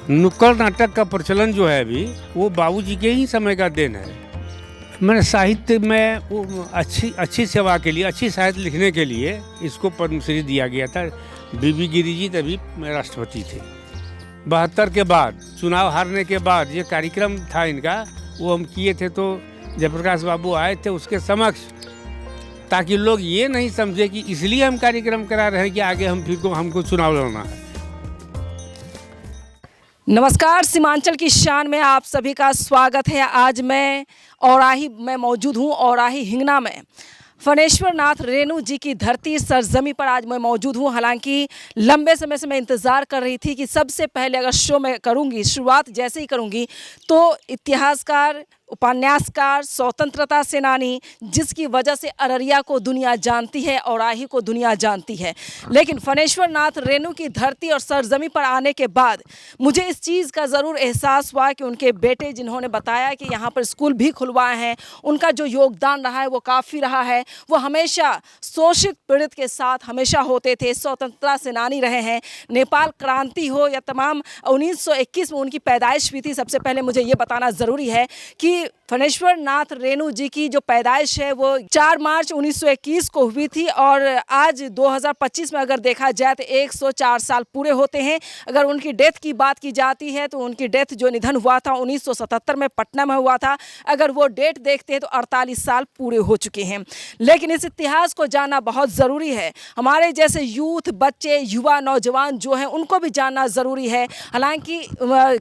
नुक्कड़ नाटक का प्रचलन जो है अभी, वो बाबूजी के ही समय का देन है। मैंने साहित्य में वो अच्छी सेवा के लिए, अच्छी साहित्य लिखने के लिए इसको पद्मश्री दिया गया था। बीबी गिरी जी तभी राष्ट्रपति थे। 72 के बाद, चुनाव हारने के बाद ये कार्यक्रम था इनका, वो हम किए थे। तो जयप्रकाश बाबू आए थे उसके समक्ष, ताकि लोग ये नहीं समझे कि इसलिए हम कार्यक्रम करा रहे हैं कि आगे हमको चुनाव लड़ना है। नमस्कार, सीमांचल की शान में आप सभी का स्वागत है। आज मैं औराही में मौजूद हूँ। औराही हिंगना में फणेश्वर नाथ रेणु जी की धरती सरजमी पर आज मैं मौजूद हूँ। हालांकि लंबे समय से मैं इंतज़ार कर रही थी कि सबसे पहले अगर शो में करूँगी, शुरुआत जैसे ही करूँगी, तो इतिहासकार, उपन्यासकार, स्वतंत्रता सेनानी, जिसकी वजह से अररिया को दुनिया जानती है, औराही को दुनिया जानती है। लेकिन फणेश्वर नाथ रेणु की धरती और सरजमी पर आने के बाद मुझे इस चीज़ का ज़रूर एहसास हुआ कि उनके बेटे, जिन्होंने बताया कि यहाँ पर स्कूल भी खुलवाए हैं, उनका जो योगदान रहा है वो काफ़ी रहा है। वो हमेशा शोषित पीड़ित के साथ हमेशा होते थे, स्वतंत्रता सेनानी रहे हैं। नेपाल क्रांति हो या तमाम 1921 में उनकी पैदाइश हुई थी। सबसे पहले मुझे ये बताना ज़रूरी है कि फणेश्वर नाथ रेणु जी की जो पैदाइश है वो 4 मार्च 1921 को हुई थी और आज 2025 में अगर देखा जाए तो 104 साल पूरे होते हैं। अगर उनकी डेथ की बात की जाती है तो उनकी डेथ, जो निधन हुआ था 1977 में पटना में हुआ था, अगर वो डेट देखते हैं तो 48 साल पूरे हो चुके हैं। लेकिन इस इतिहास को जानना बहुत ज़रूरी है। हमारे जैसे यूथ, बच्चे, युवा, नौजवान जो हैं, उनको भी जानना ज़रूरी है। हालांकि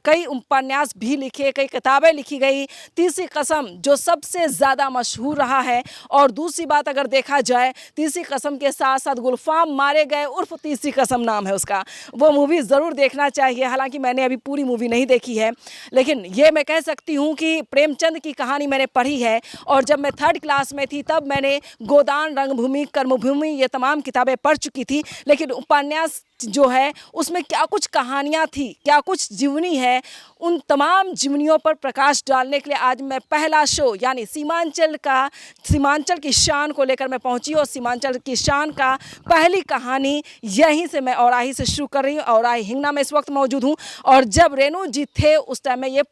कई उपन्यास भी लिखे, कई किताबें लिखी गई। तीसरी कसम जो सबसे ज़्यादा मशहूर रहा है। और दूसरी बात अगर देखा जाए, तीसरी कसम के साथ साथ गुलफाम मारे गए उर्फ तीसरी कसम नाम है उसका, वो मूवी ज़रूर देखना चाहिए। हालांकि मैंने अभी पूरी मूवी नहीं देखी है, लेकिन ये मैं कह सकती हूँ कि प्रेमचंद की कहानी मैंने पढ़ी है। और जब मैं 3rd क्लास में थी तब मैंने गोदान, रंगभूमि, कर्मभूमि, ये तमाम किताबें पढ़ चुकी थी। लेकिन उपन्यास जो है उसमें क्या कुछ कहानियाँ थी, क्या कुछ जीवनी है, उन तमाम जीवनियों पर प्रकाश डालने के लिए आज मैं पहला शो यानी सीमांचल की शान को लेकर मैं पहुंची। और सीमांचल की शान का पहली कहानी यहीं से मैं औराही से शुरू कर रही हूँ। औराही हिंगना में इस वक्त मौजूद हूँ। और जब रेणु जी थे उस टाइम में ये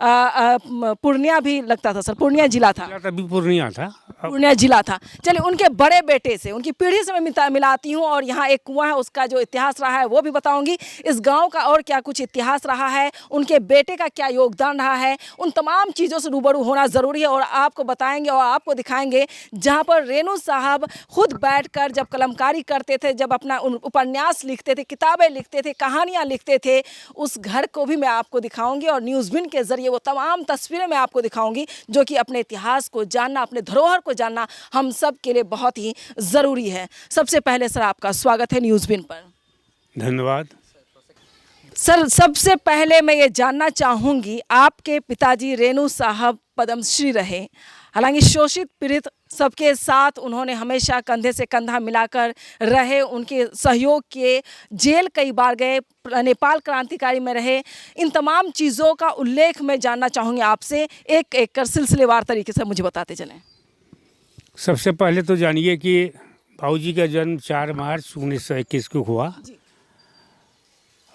पूर्णिया भी लगता था सर, पूर्णिया जिला था, तभी पूर्णिया था, पूर्णिया जिला था। चलिए, उनके बड़े बेटे से, उनकी पीढ़ी से मैं मिलाती हूँ। और यहाँ एक कुआं है, उसका जो इतिहास रहा है वो भी बताऊंगी। इस गांव का और क्या कुछ इतिहास रहा है, उनके बेटे का क्या योगदान रहा है, उन तमाम चीज़ों से रूबरू होना ज़रूरी है। और आपको बताएंगे और आपको दिखाएंगे जहाँ पर रेणु साहब खुद बैठकर जब कलमकारी करते थे, जब अपना उपन्यास लिखते थे, किताबें लिखते थे, कहानियाँ लिखते थे, उस घर को भी मैं आपको दिखाऊंगी। और न्यूज़विन के जरिए वो तमाम तस्वीरें मैं आपको दिखाऊंगी, जो कि अपने इतिहास को जानना, अपने धरोहर को जानना हम सब के लिए बहुत ही ज़रूरी है। सबसे पहले सर आपका स्वागत है न्यूज़विन पर। धन्यवाद सर, सबसे पहले मैं ये जानना चाहूँगी, आपके पिताजी रेणु साहब पद्मश्री रहे। हालांकि शोषित पीड़ित सबके साथ उन्होंने हमेशा कंधे से कंधा मिलाकर रहे, उनके सहयोग किए, जेल कई बार गए, नेपाल क्रांतिकारी में रहे। इन तमाम चीज़ों का उल्लेख मैं जानना चाहूँगी आपसे, एक एक कर सिलसिलेवार तरीके से मुझे बताते चलें। सबसे पहले तो जानिए कि बाबूजी का जन्म 4 मार्च 1921 को हुआ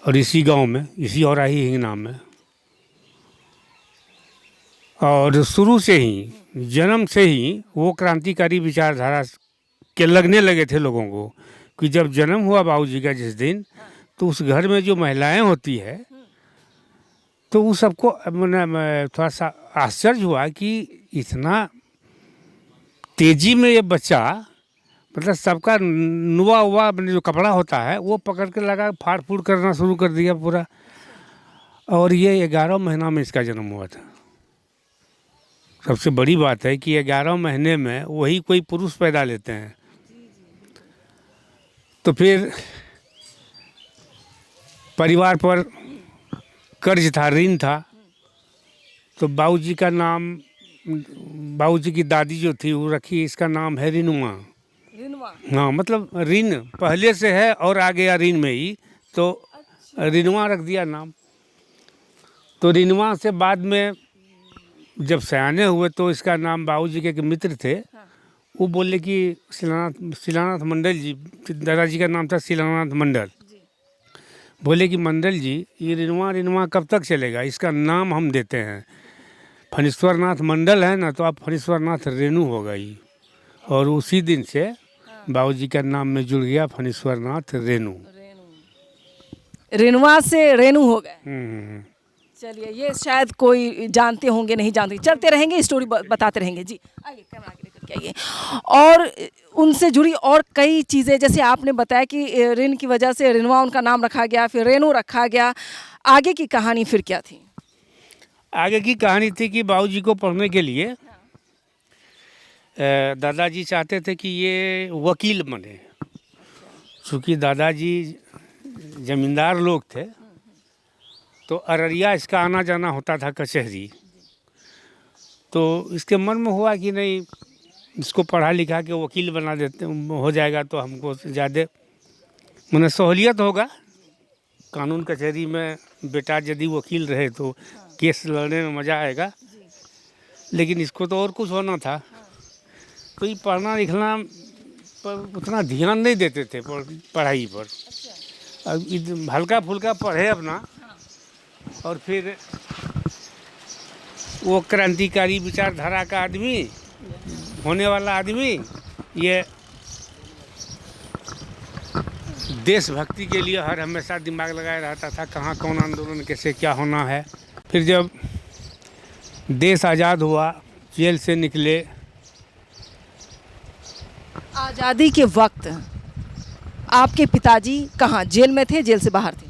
और इसी गांव में, इसी औराही हिंगना में। और शुरू से ही, जन्म से ही वो क्रांतिकारी विचारधारा के लगने लगे थे लोगों को। कि जब जन्म हुआ बाबूजी का जिस दिन, तो उस घर में जो महिलाएं होती है, तो वो सबको थोड़ा सा आश्चर्य हुआ कि इतना तेजी में ये बच्चा, मतलब सबका नुआ हुआ जो कपड़ा होता है वो पकड़ के लगा फाड़ फूड़ करना शुरू कर दिया पूरा। और ये 11 महीना में इसका जन्म हुआ था। सबसे बड़ी बात है कि 11 महीने में वही कोई पुरुष पैदा लेते हैं। तो फिर परिवार पर कर्ज था, ऋण था। तो बाबूजी का नाम, बाबूजी की दादी जो थी वो रखी, इसका नाम है रिनुआ। हाँ, मतलब ऋण पहले से है और आ गया ऋण में ही, तो रिनुआ रख दिया नाम। तो रिनुआ से बाद में जब सयाने हुए तो इसका नाम, बाबूजी के एक मित्र थे, वो बोले कि शिलानाथ मंडल जी, दादाजी का नाम था शिलानाथ मंडल, बोले कि मंडल जी, ये रिनवा रिनवा कब तक चलेगा, इसका नाम हम देते हैं। फणीश्वर नाथ मंडल है ना, तो अब फणीश्वर नाथ रेणु हो गई। और उसी दिन से बाबूजी का नाम में जुड़ गया फणीश्वर नाथ रेणु। रेणुआ से रेणु हो गए। हम्म। चलिए, ये शायद कोई जानते होंगे, नहीं जानते, चलते रहेंगे, स्टोरी बताते रहेंगे जी। आइए, कैमरा आगे लेकर के आइए। और उनसे जुड़ी और कई चीज़ें, जैसे आपने बताया कि ऋण की वजह से रेणुआ उनका नाम रखा गया, फिर रेणु रखा गया। आगे की कहानी फिर क्या थी? आगे की कहानी थी कि बाबूजी को पढ़ने के लिए दादाजी चाहते थे कि ये वकील बने। चूँकि दादाजी जमींदार लोग थे, तो अररिया इसका आना जाना होता था कचहरी। तो इसके मन में हुआ कि नहीं, इसको पढ़ा लिखा के वकील बना देते हो जाएगा तो हमको ज़्यादा माने सहूलियत होगा। कानून कचहरी में बेटा यदि वकील रहे तो केस लड़ने में मज़ा आएगा। लेकिन इसको तो और कुछ होना था, तो ये पढ़ना लिखना पर उतना ध्यान नहीं देते थे पढ़ाई पर। अब हल्का फुल्का पढ़े अपना, और फिर वो क्रांतिकारी विचारधारा का आदमी, होने वाला आदमी, ये देशभक्ति के लिए हर हमेशा दिमाग लगाए रहता था, कहाँ कौन आंदोलन कैसे क्या होना है। फिर जब देश आज़ाद हुआ, जेल से निकले। आज़ादी के वक्त आपके पिताजी कहाँ, जेल में थे, जेल से बाहर थे?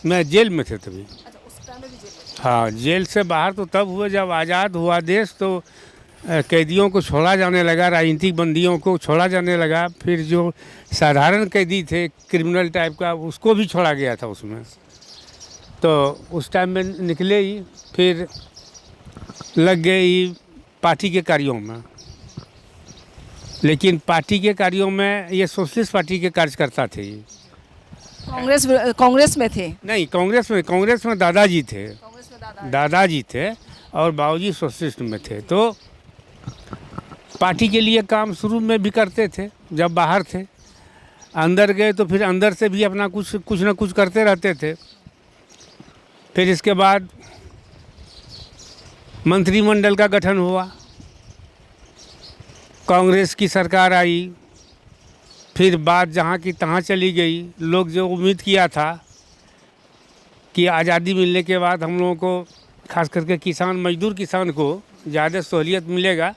मैं जेल में थे तभी। अच्छा, उस टाइम में भी जेल में थे। हाँ, जेल से बाहर तो तब हुए जब आज़ाद हुआ देश, तो कैदियों को छोड़ा जाने लगा, राजनीतिक बंदियों को छोड़ा जाने लगा। फिर जो साधारण कैदी थे क्रिमिनल टाइप का, उसको भी छोड़ा गया था उसमें। तो उस टाइम में निकले ही, फिर लग गए ही पार्टी के कार्यों में। लेकिन पार्टी के कार्यों में ये सोशलिस्ट पार्टी के कार्यकर्ता थे ये। कांग्रेस में थे? नहीं, कांग्रेस में दादाजी थे। कांग्रेस में दादाजी थे और बाबूजी सोशलिस्ट में थे। तो पार्टी के लिए काम शुरू में भी करते थे जब बाहर थे। अंदर गए तो फिर अंदर से भी अपना कुछ ना कुछ करते रहते थे। फिर इसके बाद मंत्रिमंडल का गठन हुआ, कांग्रेस की सरकार आई। फिर बात जहाँ की तहाँ चली गई। लोग जो उम्मीद किया था कि आज़ादी मिलने के बाद हम लोगों को, खास करके किसान, मजदूर किसान को ज़्यादा सहूलियत मिलेगा,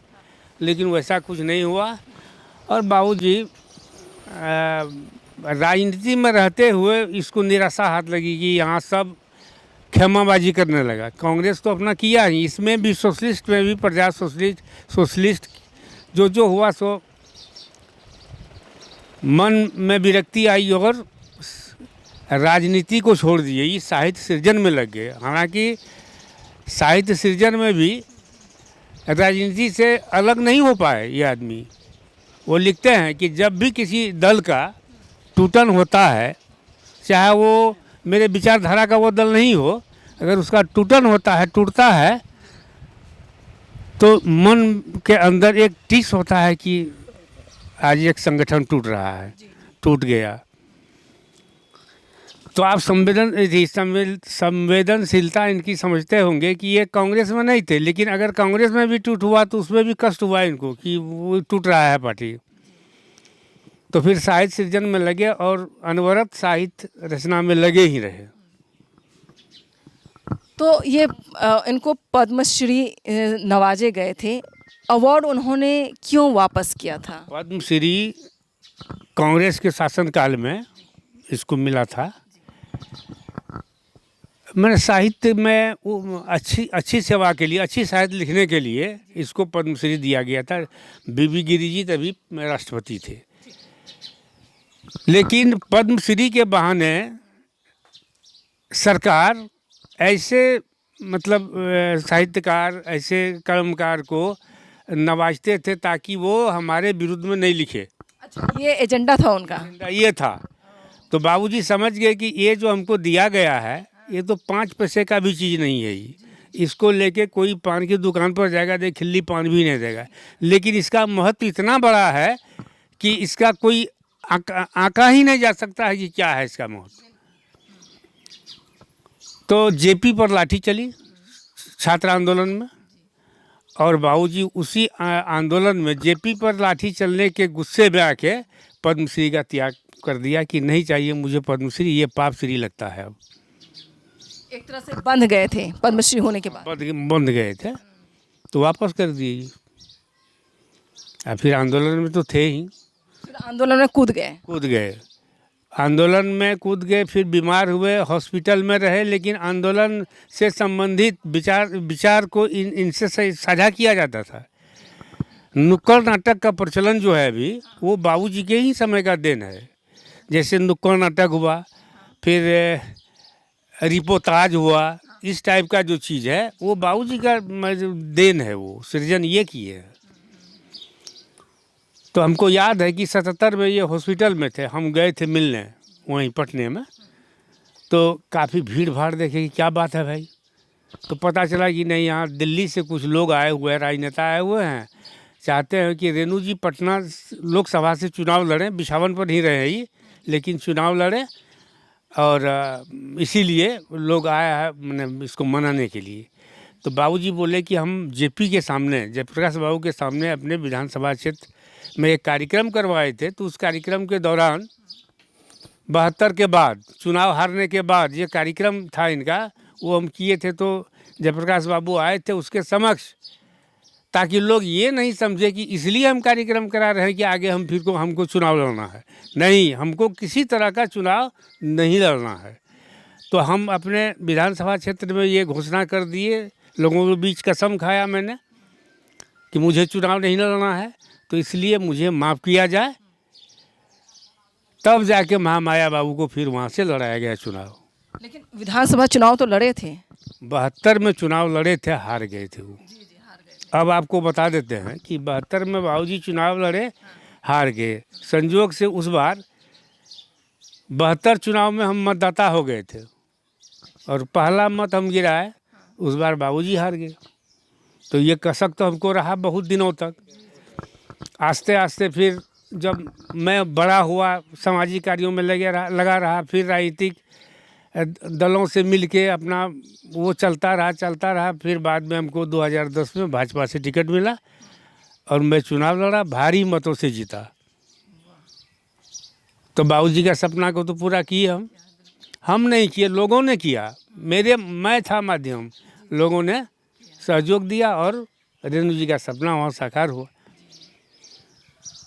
लेकिन वैसा कुछ नहीं हुआ। और बाबूजी राजनीति में रहते हुए इसको निराशा हाथ लगी कि यहाँ सब खेमाबाजी करने लगा। कांग्रेस तो अपना किया ही, इसमें भी सोशलिस्ट में भी प्रजा सोशलिस्ट जो हुआ सो मन में विरक्ति आई और राजनीति को छोड़ दिए, ये साहित्य सृजन में लग गए। हालांकि साहित्य सृजन में भी राजनीति से अलग नहीं हो पाए ये आदमी। वो लिखते हैं कि जब भी किसी दल का टूटन होता है, चाहे वो मेरे विचारधारा का वो दल नहीं हो, अगर उसका टूटन होता है, टूटता है, तो मन के अंदर एक टिस होता है कि आज एक संगठन टूट रहा है, टूट गया। तो आप संवेदनशीलता इनकी समझते होंगे कि ये कांग्रेस में नहीं थे, लेकिन अगर कांग्रेस में भी टूट हुआ तो उसमें भी कष्ट हुआ इनको कि वो टूट रहा है पार्टी। तो फिर साहित्य सृजन में लगे और अनवरत साहित्य रचना में लगे ही रहे। तो ये इनको पद्मश्री नवाजे गए थे, अवार्ड उन्होंने क्यों वापस किया था? पद्मश्री कांग्रेस के शासनकाल में इसको मिला था। मैंने साहित्य में अच्छी सेवा के लिए, अच्छी साहित्य लिखने के लिए इसको पद्मश्री दिया गया था। बीबी गिरी जी तभी राष्ट्रपति थे। लेकिन पद्मश्री के बहाने सरकार ऐसे मतलब साहित्यकार, ऐसे कलमकार को नवाजते थे ताकि वो हमारे विरुद्ध में नहीं लिखे। अच्छा, ये एजेंडा था उनका? ये था। तो बाबूजी समझ गए कि ये जो हमको दिया गया है, ये तो 5 पैसे का भी चीज़ नहीं है। इसको लेके कोई पान की दुकान पर जाएगा, देख खिल्ली पान भी नहीं देगा। लेकिन इसका महत्व इतना बड़ा है कि इसका कोई आंका ही नहीं जा सकता है कि क्या है इसका महत्व। तो जेपी पर लाठी चली छात्र आंदोलन में, और बाबूजी उसी आंदोलन में जेपी पर लाठी चलने के गुस्से में आके पद्मश्री का त्याग कर दिया कि नहीं चाहिए मुझे पद्मश्री, ये पापश्री लगता है। अब एक तरह से बंध गए थे पद्मश्री होने के बाद। बंद गए थे तो वापस कर दिए। और फिर आंदोलन में तो थे ही, फिर आंदोलन में कूद गए। आंदोलन में कूद गए, फिर बीमार हुए, हॉस्पिटल में रहे, लेकिन आंदोलन से संबंधित विचार को इनसे साझा किया जाता था। नुक्कड़ नाटक का प्रचलन जो है अभी, वो बाबूजी के ही समय का देन है। जैसे नुक्कड़ नाटक हुआ, फिर रिपोर्टाज हुआ, इस टाइप का जो चीज़ है वो बाबूजी का देन है, वो सृजन ये किए है। तो हमको याद है कि 77 में ये हॉस्पिटल में थे, हम गए थे मिलने वहीं पटने में, तो काफ़ी भीड़ भाड़ देखे कि क्या बात है भाई। तो पता चला कि नहीं, यहाँ दिल्ली से कुछ लोग आए हुए हैं, राजनेता आए हुए हैं, चाहते हैं कि रेणु जी पटना लोकसभा से चुनाव लड़ें, बिछावन पर ही रहे ही, लेकिन चुनाव लड़ें, और इसीलिए लोग आया है मैंने इसको मनाने के लिए। तो बाबूजी बोले कि हम जेपी के सामने, जयप्रकाश बाबू के सामने अपने विधानसभा क्षेत्र में एक कार्यक्रम करवाए थे। तो उस कार्यक्रम के दौरान 72 के बाद, चुनाव हारने के बाद ये कार्यक्रम था इनका, वो हम किए थे। तो जयप्रकाश बाबू आए थे उसके समक्ष, ताकि लोग ये नहीं समझे कि इसलिए हम कार्यक्रम करा रहे हैं कि आगे हमको चुनाव लड़ना है। नहीं, हमको किसी तरह का चुनाव नहीं लड़ना है। तो हम अपने विधानसभा क्षेत्र में ये घोषणा कर दिए, लोगों के बीच कसम खाया मैंने कि मुझे चुनाव नहीं लड़ना है, तो इसलिए मुझे माफ़ किया जाए। तब जाके महामाया बाबू को फिर वहाँ से लड़ाया गया चुनाव। लेकिन विधानसभा चुनाव तो लड़े थे। 72 में चुनाव लड़े थे, हार गए थे वो। अब आपको बता देते हैं कि 72 में बाबूजी चुनाव लड़े, हार गए। संजोग से उस बार 72 चुनाव में हम मतदाता हो गए थे, और पहला मत हम गिराए, उस बार बाबूजी हार गए। तो ये कसक तो हमको रहा बहुत दिनों तक। आस्ते आस्ते फिर जब मैं बड़ा हुआ, सामाजिक कार्यों में लगा रहा, फिर राजनीतिक दलों से मिलके अपना वो चलता रहा। फिर बाद में हमको 2010 में भाजपा से टिकट मिला, और मैं चुनाव लड़ा, भारी मतों से जीता। तो बाबूजी का सपना को तो पूरा किए हम नहीं किए, लोगों ने किया। मैं था माध्यम, लोगों ने सहयोग दिया, और रेणु जी का सपना वहाँ साकार हुआ।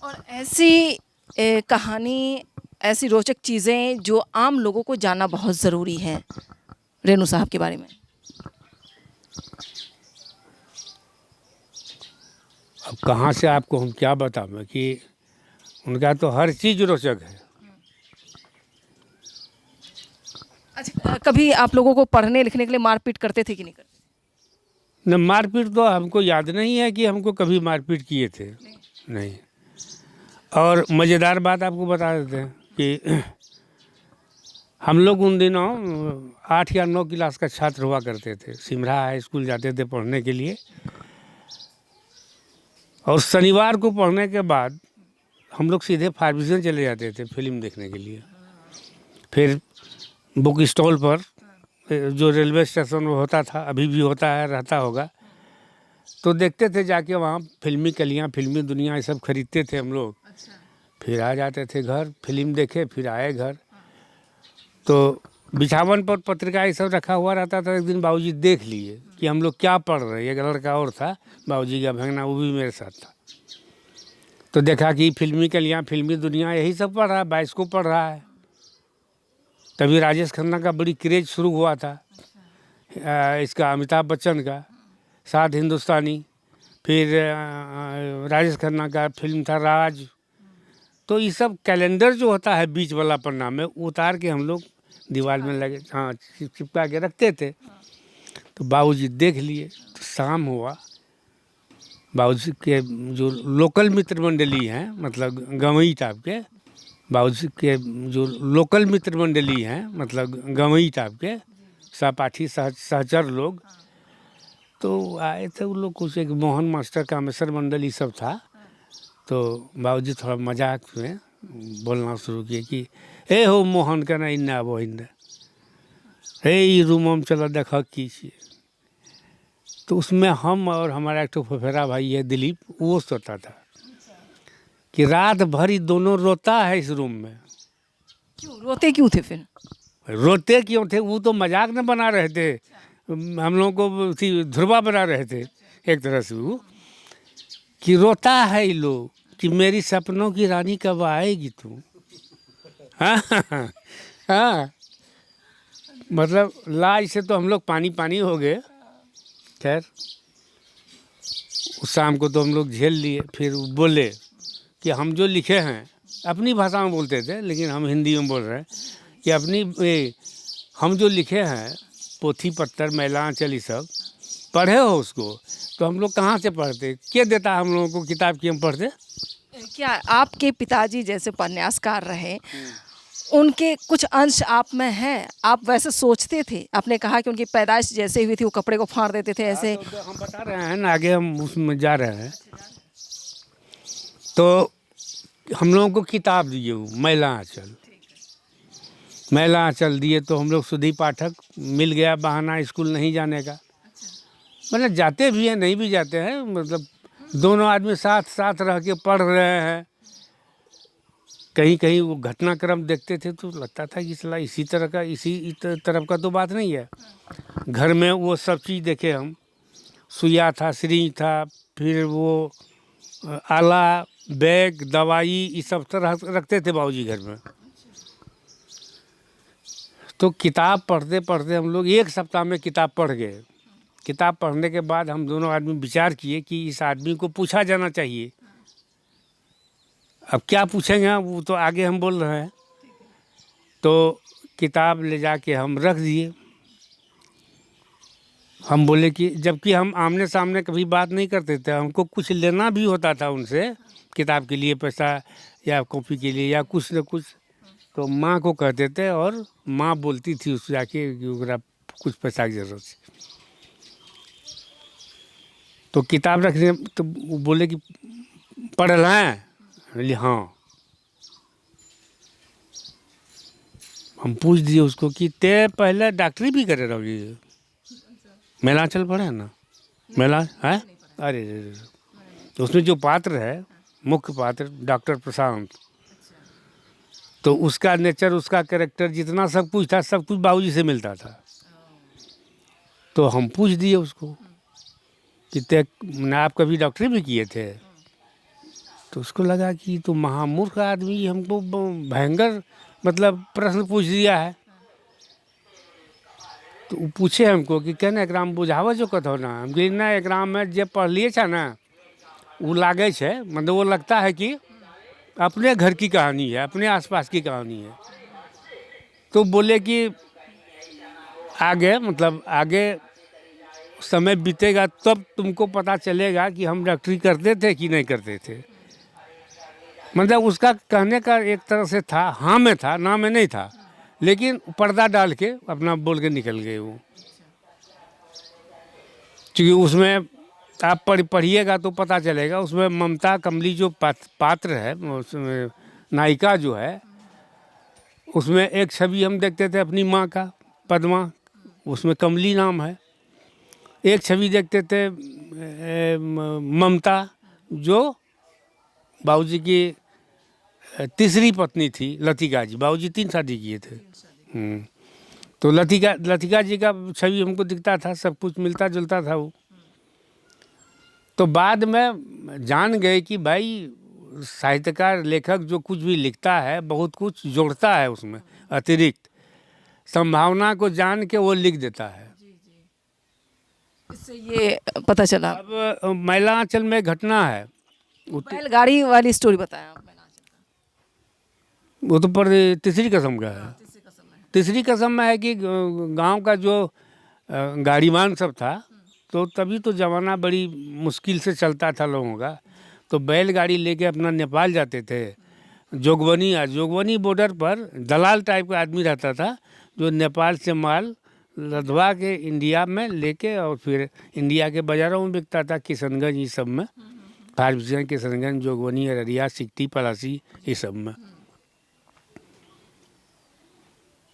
और ऐसी कहानी, ऐसी रोचक चीज़ें जो आम लोगों को जानना बहुत ज़रूरी है रेणु साहब के बारे में। अब कहाँ से आपको हम क्या बताएं कि उनका तो हर चीज़ रोचक है। अच्छा, कभी आप लोगों को पढ़ने लिखने के लिए मारपीट करते थे कि नहीं करते? न, मारपीट तो हमको याद नहीं है कि हमको कभी मारपीट किए थे, नहीं। और मज़ेदार बात आपको बता देते हैं कि हम लोग उन दिनों 8 या 9 क्लास का छात्र हुआ करते थे, सिमरा हाई स्कूल जाते थे पढ़ने के लिए। और शनिवार को पढ़ने के बाद हम लोग सीधे फार्मिशन चले जाते थे फिल्म देखने के लिए। फिर बुक स्टॉल पर, जो रेलवे स्टेशन में होता था, अभी भी होता है, रहता होगा, तो देखते थे जाके वहाँ फिल्मी कलियाँ, फिल्मी दुनिया, ये सब खरीदते थे हम लोग। फिर आ जाते थे घर, फिल्म देखे, फिर आए घर। तो बिछावन पर पत्रिका ये सब रखा हुआ रहता था। एक दिन बाबूजी देख लिए कि हम लोग क्या पढ़ रहे हैं। एक लड़का और था बाबूजी का भंगना, वो भी मेरे साथ था। तो देखा कि फिल्मी कलियाँ, फिल्मी दुनिया, यही सब पढ़ रहा है, बाइस्कोप पढ़ रहा है। तभी राजेश खन्ना का बड़ी क्रेज शुरू हुआ था, इसका अमिताभ बच्चन का, साथ हिंदुस्तानी। फिर राजेश खन्ना का फिल्म था राज। तो ये सब कैलेंडर जो होता है बीच वाला पन्ना में, उतार के हम लोग दीवार में लगे, हाँ, चिपका के रखते थे। तो बाबूजी देख लिए। तो शाम हुआ, बाबूजी के जो लोकल मित्र मंडली हैं, मतलब गवई टाइप के, बाबूजी के जो लोकल मित्र मंडली हैं, मतलब गवई टाइप के सहपाठी सहचर लोग, तो आए थे। वो लोग कुछ, एक मोहन मास्टर, कामेश्वर मंडल, ये सब था। तो बाबूजी थोड़ा मजाक में बोलना शुरू किए कि ए हो मोहन का ना इन्ना वो इन्ना। हे ये रूम हम चला देखा कीजिए। तो उसमें हम और हमारा एक फफेरा भाई है दिलीप, वो सोता था कि रात भर ही दोनों रोता है इस रूम में। क्यों रोते क्यों थे फिर? रोते क्यों थे, वो तो मजाक न बना रहे थे, हम लोगों को ध्रुवा बना रहे थे एक तरह से वो, कि रोता है ये लोग कि मेरी सपनों की रानी कब आएगी तू। हाँ हाँ, मतलब लाज से तो हम लोग पानी पानी हो गए। खैर उस शाम को तो हम लोग झेल लिए। फिर वो बोले कि हम जो लिखे हैं, अपनी भाषा में बोलते थे लेकिन हम हिंदी में बोल रहे हैं, कि हम जो लिखे हैं पोथी पत्तर मैलांचल ये सब पढ़े हो उसको, तो हम लोग कहाँ से पढ़ते, क्या देता हम लोगों को किताब की हम पढ़ते। क्या आपके पिताजी जैसे उपन्यासकार रहे, उनके कुछ अंश आप में हैं? आप वैसे सोचते थे? आपने कहा कि उनकी पैदाइश जैसे हुई थी वो कपड़े को फाड़ देते थे ऐसे। तो हम बता रहे हैं ना, आगे हम उसमें जा रहे हैं। तो हम लोगों को किताब दिए वो मैला आंचल दिए, तो हम लोग सुधी पाठक मिल गया बहाना स्कूल नहीं जाने का। मतलब जाते भी हैं नहीं भी जाते हैं, मतलब दोनों आदमी साथ साथ रह के पढ़ रहे हैं। कहीं कहीं वो घटनाक्रम देखते थे तो लगता था कि सला इसी तरह का, इसी तरफ का तो बात नहीं है। घर में वो सब चीज़ देखे हम, सुइया था, सिरिंज था, फिर वो आला, बैग, दवाई, ये सब तरह रखते थे बाबूजी घर में। तो किताब पढ़ते पढ़ते हम लोग 1 सप्ताह में किताब पढ़ गए। किताब पढ़ने के बाद हम दोनों आदमी विचार किए कि इस आदमी को पूछा जाना चाहिए। अब क्या पूछेंगे वो तो आगे हम बोल रहे हैं। तो किताब ले जाके हम रख दिए। हम बोले कि जबकि हम आमने सामने कभी बात नहीं करते थे, हमको कुछ लेना भी होता था उनसे किताब के लिए पैसा या कॉपी के लिए या कुछ न कुछ, तो माँ को कहते थे और माँ बोलती थी उससे जाके कि ओकरा कुछ पैसा की जरूरत है। तो किताब रखने तो वो बोले कि पढ़ रहे हैं, बोले हाँ। हम पूछ दिए उसको कि ते पहले डॉक्टरी भी करे रहो जी, मेलांचल पढ़े ना, मेला है। अरे रे रे। तो उसमें जो पात्र है, मुख्य पात्र डॉक्टर प्रशांत, तो उसका नेचर, उसका कैरेक्टर, जितना सब कुछ था, सब कुछ बाबूजी से मिलता था। तो हम पूछ दिए उसको कि ते आप कभी डॉक्टरी भी किए थे। तो उसको लगा कि तो महामूर्ख आदमी हमको भयंकर मतलब प्रश्न पूछ दिया है। तो वो पूछे हमको कि कहना एकराम बुझाव जो कथो ना, हम कही ना एकराम में जे पढ़ लिए छे ना वो लागे छे, मतलब वो लगता है कि अपने घर की कहानी है, अपने आसपास की कहानी है। तो बोले कि आगे मतलब आगे समय बीतेगा तब तुमको पता चलेगा कि हम डॉक्टरी करते थे कि नहीं करते थे। मतलब उसका कहने का एक तरह से था, हाँ में था, ना में नहीं था, लेकिन पर्दा डाल के अपना बोल के निकल गए वो। क्योंकि उसमें आप पढ़िएगा तो पता चलेगा, उसमें ममता कमली जो पात्र है, उसमें नायिका जो है, उसमें एक छवि हम देखते थे अपनी माँ का, पद्मा, उसमें कमली नाम है। एक छवि देखते थे ममता, जो बाबूजी की तीसरी पत्नी थी, लतिका जी। बाबूजी 3 शादी किए थे। तो लतिका जी का छवि हमको दिखता था, सब कुछ मिलता जुलता था वो। तो बाद में जान गए कि भाई साहित्यकार, लेखक जो कुछ भी लिखता है बहुत कुछ जोड़ता है उसमें, अतिरिक्त संभावना को जान के वो लिख देता है। इससे ये पता चला। अब मैलांचल में घटना है, बैलगाड़ी वाली स्टोरी बताया आप। वो तो पर तीसरी कसम का है। तीसरी कसम में है कि गांव का जो गाड़ीवान सब था, तो तभी तो ज़माना बड़ी मुश्किल से चलता था लोगों का। तो बैलगाड़ी लेके अपना नेपाल जाते थे। जोगबनी बॉर्डर पर दलाल टाइप का आदमी रहता था, जो नेपाल से माल लदवा के इंडिया में लेके और फिर इंडिया के बाज़ारों में बिकता था, किशनगंज ये सब में, फारबिसगंज, किशनगंज, जोगबनी, अररिया, सिकटी, पलासी, ये सब में।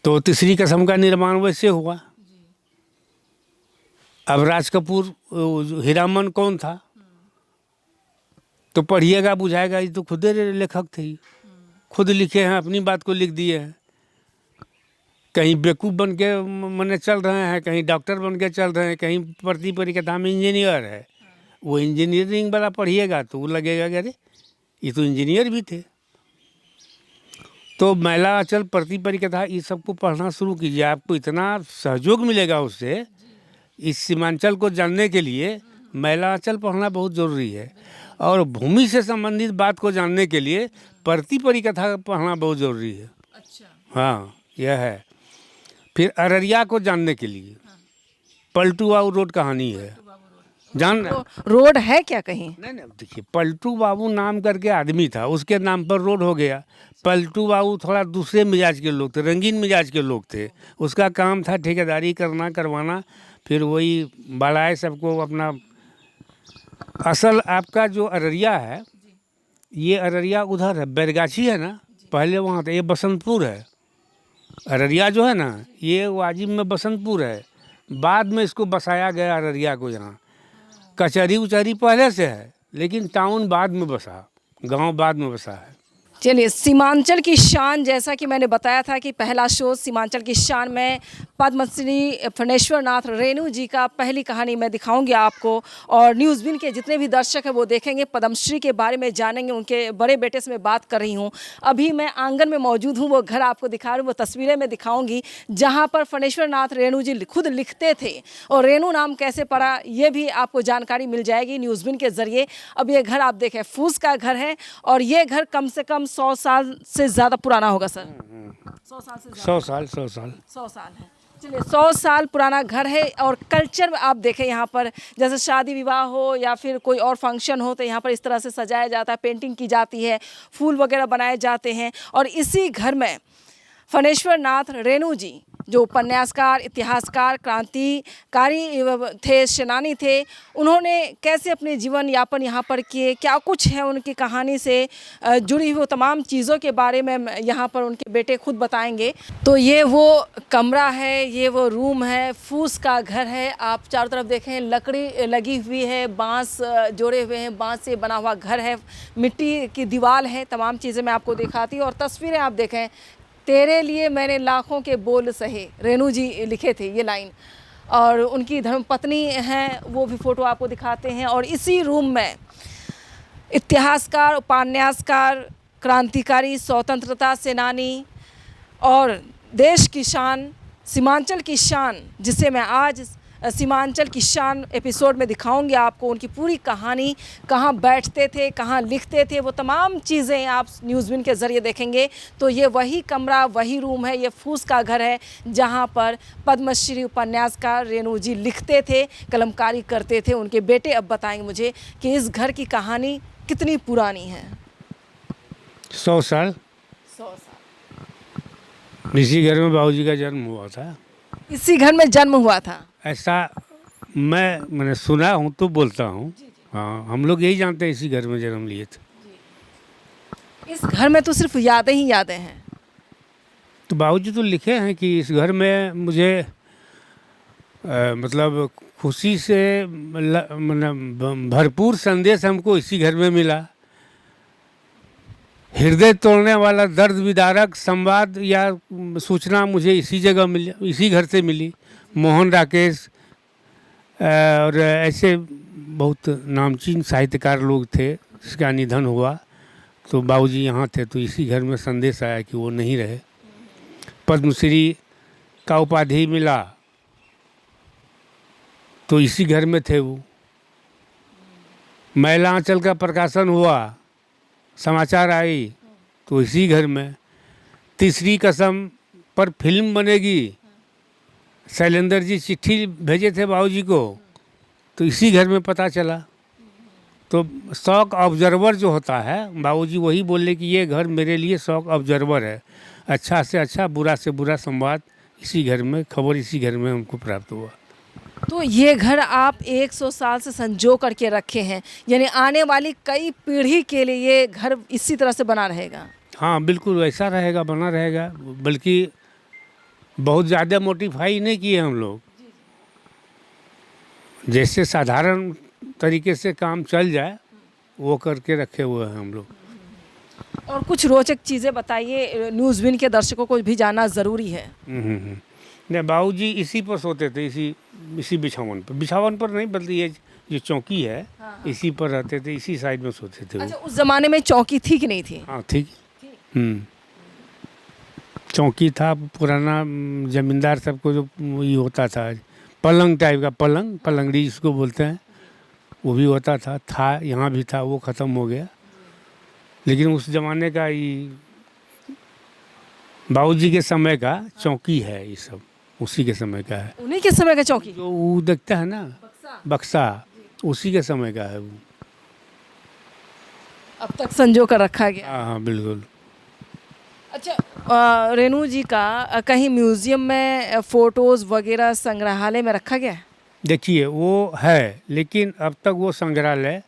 तो तीसरी कसम का निर्माण वैसे हुआ। अब राज कपूर हीरामन कौन था, तो पढ़िएगा बुझाएगा, ये तो खुद लेखक थे, खुद लिखे हैं, अपनी बात को लिख दिए हैं। कहीं बेवकूफ़ बन के मने चल रहे हैं, कहीं डॉक्टर बन के चल रहे हैं, कहीं प्रति परिकथा में इंजीनियर है। वो इंजीनियरिंग वाला पढ़िएगा तो वो लगेगा कि अरे ये तो इंजीनियर भी थे। तो मैला अचल प्रति परिकथा ये सबको पढ़ना शुरू कीजिए, आपको इतना सहयोग मिलेगा उससे। इस सीमांचल को जानने के लिए मैला अचल पढ़ना बहुत ज़रूरी है, और भूमि से संबंधित बात को जानने के लिए प्रति परिकथा पढ़ना बहुत ज़रूरी है। अच्छा। हाँ, यह है। फिर अररिया को जानने के लिए पलटू बाबू रोड कहानी है, जान रहे हैं? तो रोड है क्या कहीं? नहीं नहीं, देखिए पलटू बाबू नाम करके आदमी था, उसके नाम पर रोड हो गया। पलटू बाबू थोड़ा दूसरे मिजाज के लोग थे, रंगीन मिजाज के लोग थे। उसका काम था ठेकेदारी करना, करवाना, फिर वही बढ़ाए सबको अपना। असल आपका जो अररिया है, ये अररिया उधर है, बैरगाछी है ना, पहले वहाँ था, ये बसंतपुर है। अररिया जो है ना, ये वाजिब में बसंतपुर है, बाद में इसको बसाया गया अररिया को। यहाँ कचहरी उचहरी पहले से है, लेकिन टाउन बाद में बसा, गांव बाद में बसा है। चलिए, सीमांचल की शान, जैसा कि मैंने बताया था कि पहला शो सीमांचल की शान में पद्मश्री फणेश्वर नाथ रेणु जी का पहली कहानी मैं दिखाऊंगी आपको, और न्यूज़1 के जितने भी दर्शक हैं वो देखेंगे, पद्मश्री के बारे में जानेंगे। उनके बड़े बेटे से मैं बात कर रही हूँ। अभी मैं आंगन में मौजूद हूँ, वो घर आपको दिखा रही हूँ, वो तस्वीरें मैं दिखाऊंगी जहाँ पर फणेश्वर नाथ रेणु जी खुद लिखते थे, और रेणु नाम कैसे पड़ा ये भी आपको जानकारी मिल जाएगी न्यूज़1 के ज़रिए। अब ये घर आप देखें, फूस का घर है, और ये घर कम से कम 100 साल से ज़्यादा पुराना होगा सर। 100 साल से 100 साल 100 साल है। चलिए, 100 साल पुराना घर है, और कल्चर आप देखें यहाँ पर, जैसे शादी विवाह हो या फिर कोई और फंक्शन हो तो यहाँ पर इस तरह से सजाया जाता है, पेंटिंग की जाती है, फूल वगैरह बनाए जाते हैं। और इसी घर में फणेश्वर नाथ रेणु जी, जो उपन्यासकार, इतिहासकार, क्रांतिकारी थे, सेनानी थे, उन्होंने कैसे अपने जीवन यापन यहाँ पर किए, क्या कुछ है उनकी कहानी से जुड़ी हुई तमाम चीज़ों के बारे में यहाँ पर उनके बेटे खुद बताएंगे। तो ये वो कमरा है, ये वो रूम है, फूस का घर है। आप चारों तरफ देखें, लकड़ी लगी हुई है, बांस जोड़े हुए हैं, बांस से बना हुआ घर है, मिट्टी की दीवार है, तमाम चीज़ें मैं आपको दिखाती हूँ। और तस्वीरें आप देखें, तेरे लिए मैंने लाखों के बोल सहे, रेणु जी लिखे थे ये लाइन। और उनकी धर्मपत्नी हैं, वो भी फ़ोटो आपको दिखाते हैं। और इसी रूम में इतिहासकार, उपन्यासकार, क्रांतिकारी, स्वतंत्रता सेनानी और देश की शान, सीमांचल की शान, जिसे मैं आज सीमांचल की शान एपिसोड में दिखाऊंगी आपको, उनकी पूरी कहानी, कहाँ बैठते थे, कहाँ लिखते थे, वो तमाम चीज़ें आप न्यूज़1 के ज़रिए देखेंगे। तो ये वही कमरा, वही रूम है, ये फूस का घर है, जहाँ पर पद्मश्री उपन्यासकार रेणु जी लिखते थे, कलमकारी करते थे। उनके बेटे अब बताएंगे मुझे कि इस घर की कहानी कितनी पुरानी है। 100 साल। 100 साल। इसी घर में बाबूजी का जन्म हुआ था। इसी घर में जन्म हुआ था, ऐसा मैंने सुना हूँ तो बोलता हूँ। हाँ, हम लोग यही जानते हैं, इसी घर में जन्म लिए थे। इस घर में तो सिर्फ यादें ही यादें हैं। तो बाबूजी तो लिखे हैं कि इस घर में मुझे मतलब खुशी से मतलब भरपूर संदेश हमको इसी घर में मिला। हृदय तोड़ने वाला दर्द विदारक संवाद या सूचना मुझे इसी जगह मिली, इसी घर से मिली। मोहन राकेश और ऐसे बहुत नामचीन साहित्यकार लोग थे, जिसका निधन हुआ तो बाबूजी यहाँ थे, तो इसी घर में संदेश आया कि वो नहीं रहे। पद्मश्री का उपाधि मिला तो इसी घर में थे वो। मैला आंचल का प्रकाशन हुआ, समाचार आई तो इसी घर में। तीसरी कसम पर फिल्म बनेगी, शैलेंद्र जी चिट्ठी भेजे थे बाबूजी को, तो इसी घर में पता चला। तो शौक ऑब्जर्वर जो होता है, बाबूजी वही बोले कि ये घर मेरे लिए शौक ऑब्जर्वर है। अच्छा से अच्छा, बुरा से बुरा संवाद इसी घर में, खबर इसी घर में हमको प्राप्त हुआ। तो ये घर आप 100 साल से संजो करके रखे हैं, यानी आने वाली कई पीढ़ी के लिए ये घर इसी तरह से बना रहेगा। हाँ बिल्कुल वैसा रहेगा, बना रहेगा। बल्कि बहुत ज़्यादा मॉडिफाई नहीं किए हम लोग, जैसे साधारण तरीके से काम चल जाए वो करके रखे हुए हैं हम लोग। और कुछ रोचक चीज़ें बताइए, न्यूज़ विन के दर्शकों को भी जानना ज़रूरी है। नहीं, बाबूजी इसी पर सोते थे, इसी बिछावन पर नहीं, बल्कि ये जो चौकी है इसी पर रहते थे, इसी साइड में सोते थे वो। अच्छा, उस ज़माने में चौकी थी कि नहीं थी? हाँ ठीक। चौकी था पुराना, जमींदार सबको जो ये होता था, पलंग टाइप का, पलंगड़ी जिसको बोलते हैं, वो भी होता था यहाँ भी था, वो ख़त्म हो गया। लेकिन उस ज़माने का ये बाबूजी के समय का चौकी है, ये सब उसी के समय का है। उन्हीं के समय का चौकी? जो वो देखता है ना बक्सा, उसी के समय का है वो। अब तक संजो कर रखा गया। हाँ बिल्कुल। अच्छा, रेणु जी का कहीं म्यूजियम में फोटोज़ वगैरह संग्रहालय में रखा गया है? देखिए वो है, लेकिन अब तक वो संग्रहालय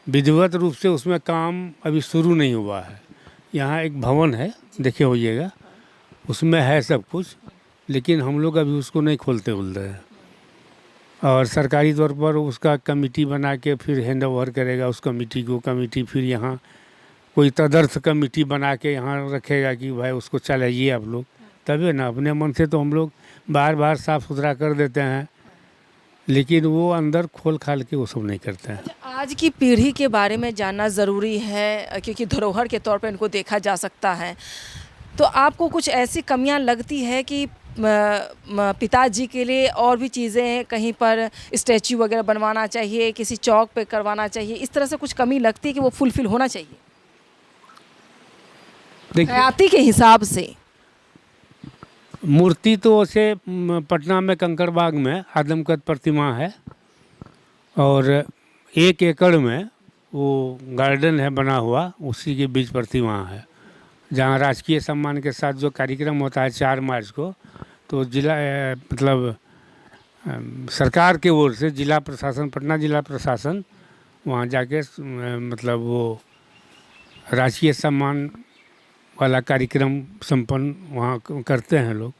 विधिवत रूप से उसमें काम अभी शुरू नहीं हुआ है। यहाँ एक भवन है, देखिए होइएगा, उसमें है सब कुछ, लेकिन हम लोग अभी उसको नहीं खोलते हैं। और सरकारी तौर पर उसका कमेटी बना के फिर हैंड ओवर करेगा उस कमेटी को। कमेटी फिर यहाँ कोई तदर्थ कमेटी बना के यहाँ रखेगा कि भाई उसको चलाइए आप लोग, तभी ना। अपने मन से तो हम लोग बार बार साफ़ सुथरा कर देते हैं, लेकिन वो अंदर खोल खाल के वो सब नहीं करते हैं। अच्छा, आज की पीढ़ी के बारे में जानना ज़रूरी है, क्योंकि धरोहर के तौर पर इनको देखा जा सकता है। तो आपको कुछ ऐसी कमियां लगती है कि पिताजी के लिए और भी चीज़ें, कहीं पर स्टैचू वगैरह बनवाना चाहिए, किसी चौक पे करवाना चाहिए, इस तरह से कुछ कमी लगती है कि वो फुलफिल होना चाहिए हयाती के हिसाब से? मूर्ति तो वैसे पटना में कंकड़बाग में आदमकद प्रतिमा है, और 1 एकड़ में वो गार्डन है बना हुआ, उसी के बीच प्रतिमा है, जहाँ राजकीय सम्मान के साथ जो कार्यक्रम होता है 4 मार्च को, तो जिला मतलब सरकार के ओर से जिला प्रशासन, पटना जिला प्रशासन वहाँ जाके मतलब वो राजकीय सम्मान वाला कार्यक्रम संपन्न वहाँ करते हैं लोग।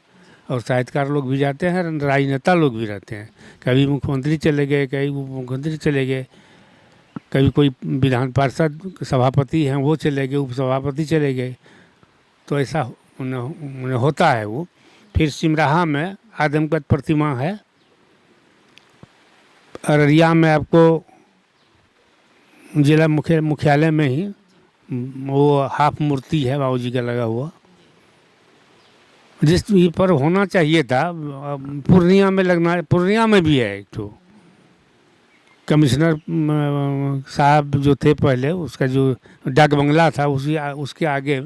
और साहित्यकार लोग भी जाते हैं, राजनेता लोग भी रहते हैं, कभी मुख्यमंत्री चले गए, कभी उप मुख्यमंत्री चले गए, कभी कोई विधान पार्षद सभापति हैं वो चले गए, उपसभापति चले गए, तो ऐसा उन्हें होता है वो। फिर सिमराहा में आदमकद प्रतिमा है, अररिया में आपको जिला मुख्यालय में ही वो हाफ मूर्ति है बाबूजी का लगा हुआ, जिस पर होना चाहिए था। पूर्णिया में लगना, पूर्णिया में भी है एक तो। कमिश्नर साहब जो थे पहले, उसका जो डाक बंगला था उसके आगे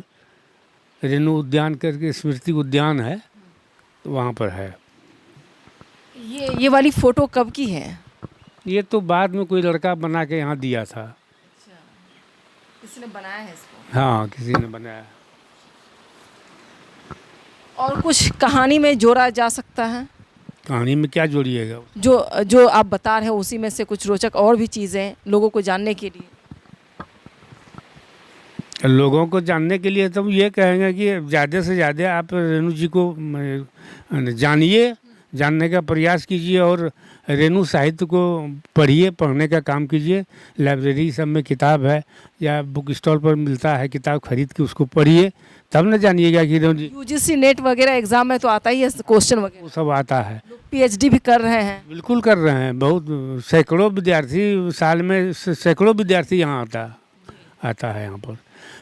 रेणु उद्यान करके स्मृति उद्यान है, तो वहाँ पर है। ये वाली फ़ोटो कब की है? ये तो बाद में कोई लड़का बना के यहाँ दिया था। अच्छा, किसी ने बनाया है इसको? हाँ, किसी ने बनाया। और कुछ कहानी में जोड़ा जा सकता है? कहानी में क्या जोड़िएगा? जो आप बता रहे हैं उसी में से कुछ रोचक और भी चीज़ें लोगों को जानने के लिए। लोगों को जानने के लिए तो ये कहेंगे कि ज़्यादा से ज़्यादा आप रेणु जी को जानिए, जानने का प्रयास कीजिए, और रेणु साहित्य को पढ़िए, पढ़ने का काम कीजिए। लाइब्रेरी सब में किताब है या बुक स्टॉल पर मिलता है, किताब खरीद के उसको पढ़िए, तब न जानिएगा कि रेणु जी। यूजीसी नेट वगैरह एग्जाम में तो आता ही है क्वेश्चन वगैरह, वो सब आता है। पीएचडी भी कर रहे हैं? बिल्कुल कर रहे हैं, बहुत सैकड़ों विद्यार्थी, साल में सैकड़ों विद्यार्थी यहाँ आता है यहाँ पर।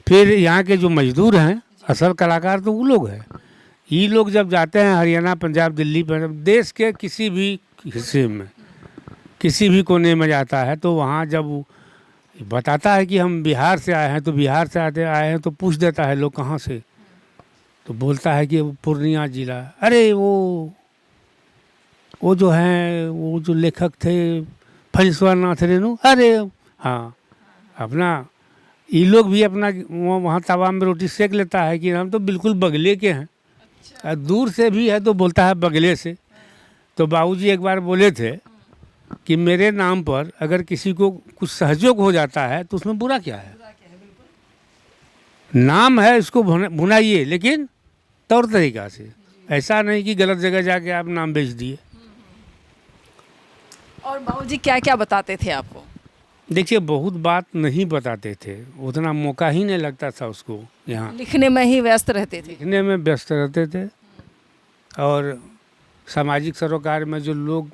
फिर यहाँ के जो मजदूर हैं, असल कलाकार तो वो लोग हैं। ये लोग जब जाते हैं हरियाणा, पंजाब, दिल्ली पर, देश के किसी भी हिस्से में, किसी भी कोने में जाता है, तो वहाँ जब बताता है कि हम बिहार से आए हैं, तो बिहार से आए हैं तो पूछ देता है लोग कहाँ से, तो बोलता है कि पूर्णिया जिला। अरे वो जो हैं, वो जो लेखक थे फणीश्वर नाथ रेणु, अरे हाँ, अपना ये लोग भी अपना वहाँ तवा में रोटी सेक लेता है कि हम तो बिल्कुल बगले के हैं। अच्छा। दूर से भी है तो बोलता है बगले से। तो बाबूजी एक बार बोले थे कि मेरे नाम पर अगर किसी को कुछ सहयोग हो जाता है तो उसमें बुरा क्या है? नाम है, इसको भुनाइए, लेकिन तौर तरीका से। ऐसा नहीं कि गलत जगह जाके आप नाम बेच दिए। और बाबूजी क्या क्या बताते थे आपको? देखिए, बहुत बात नहीं बताते थे, उतना मौका ही नहीं लगता था उसको। यहाँ लिखने में ही व्यस्त रहते थे। लिखने में व्यस्त रहते थे और सामाजिक सरोकार में जो लोग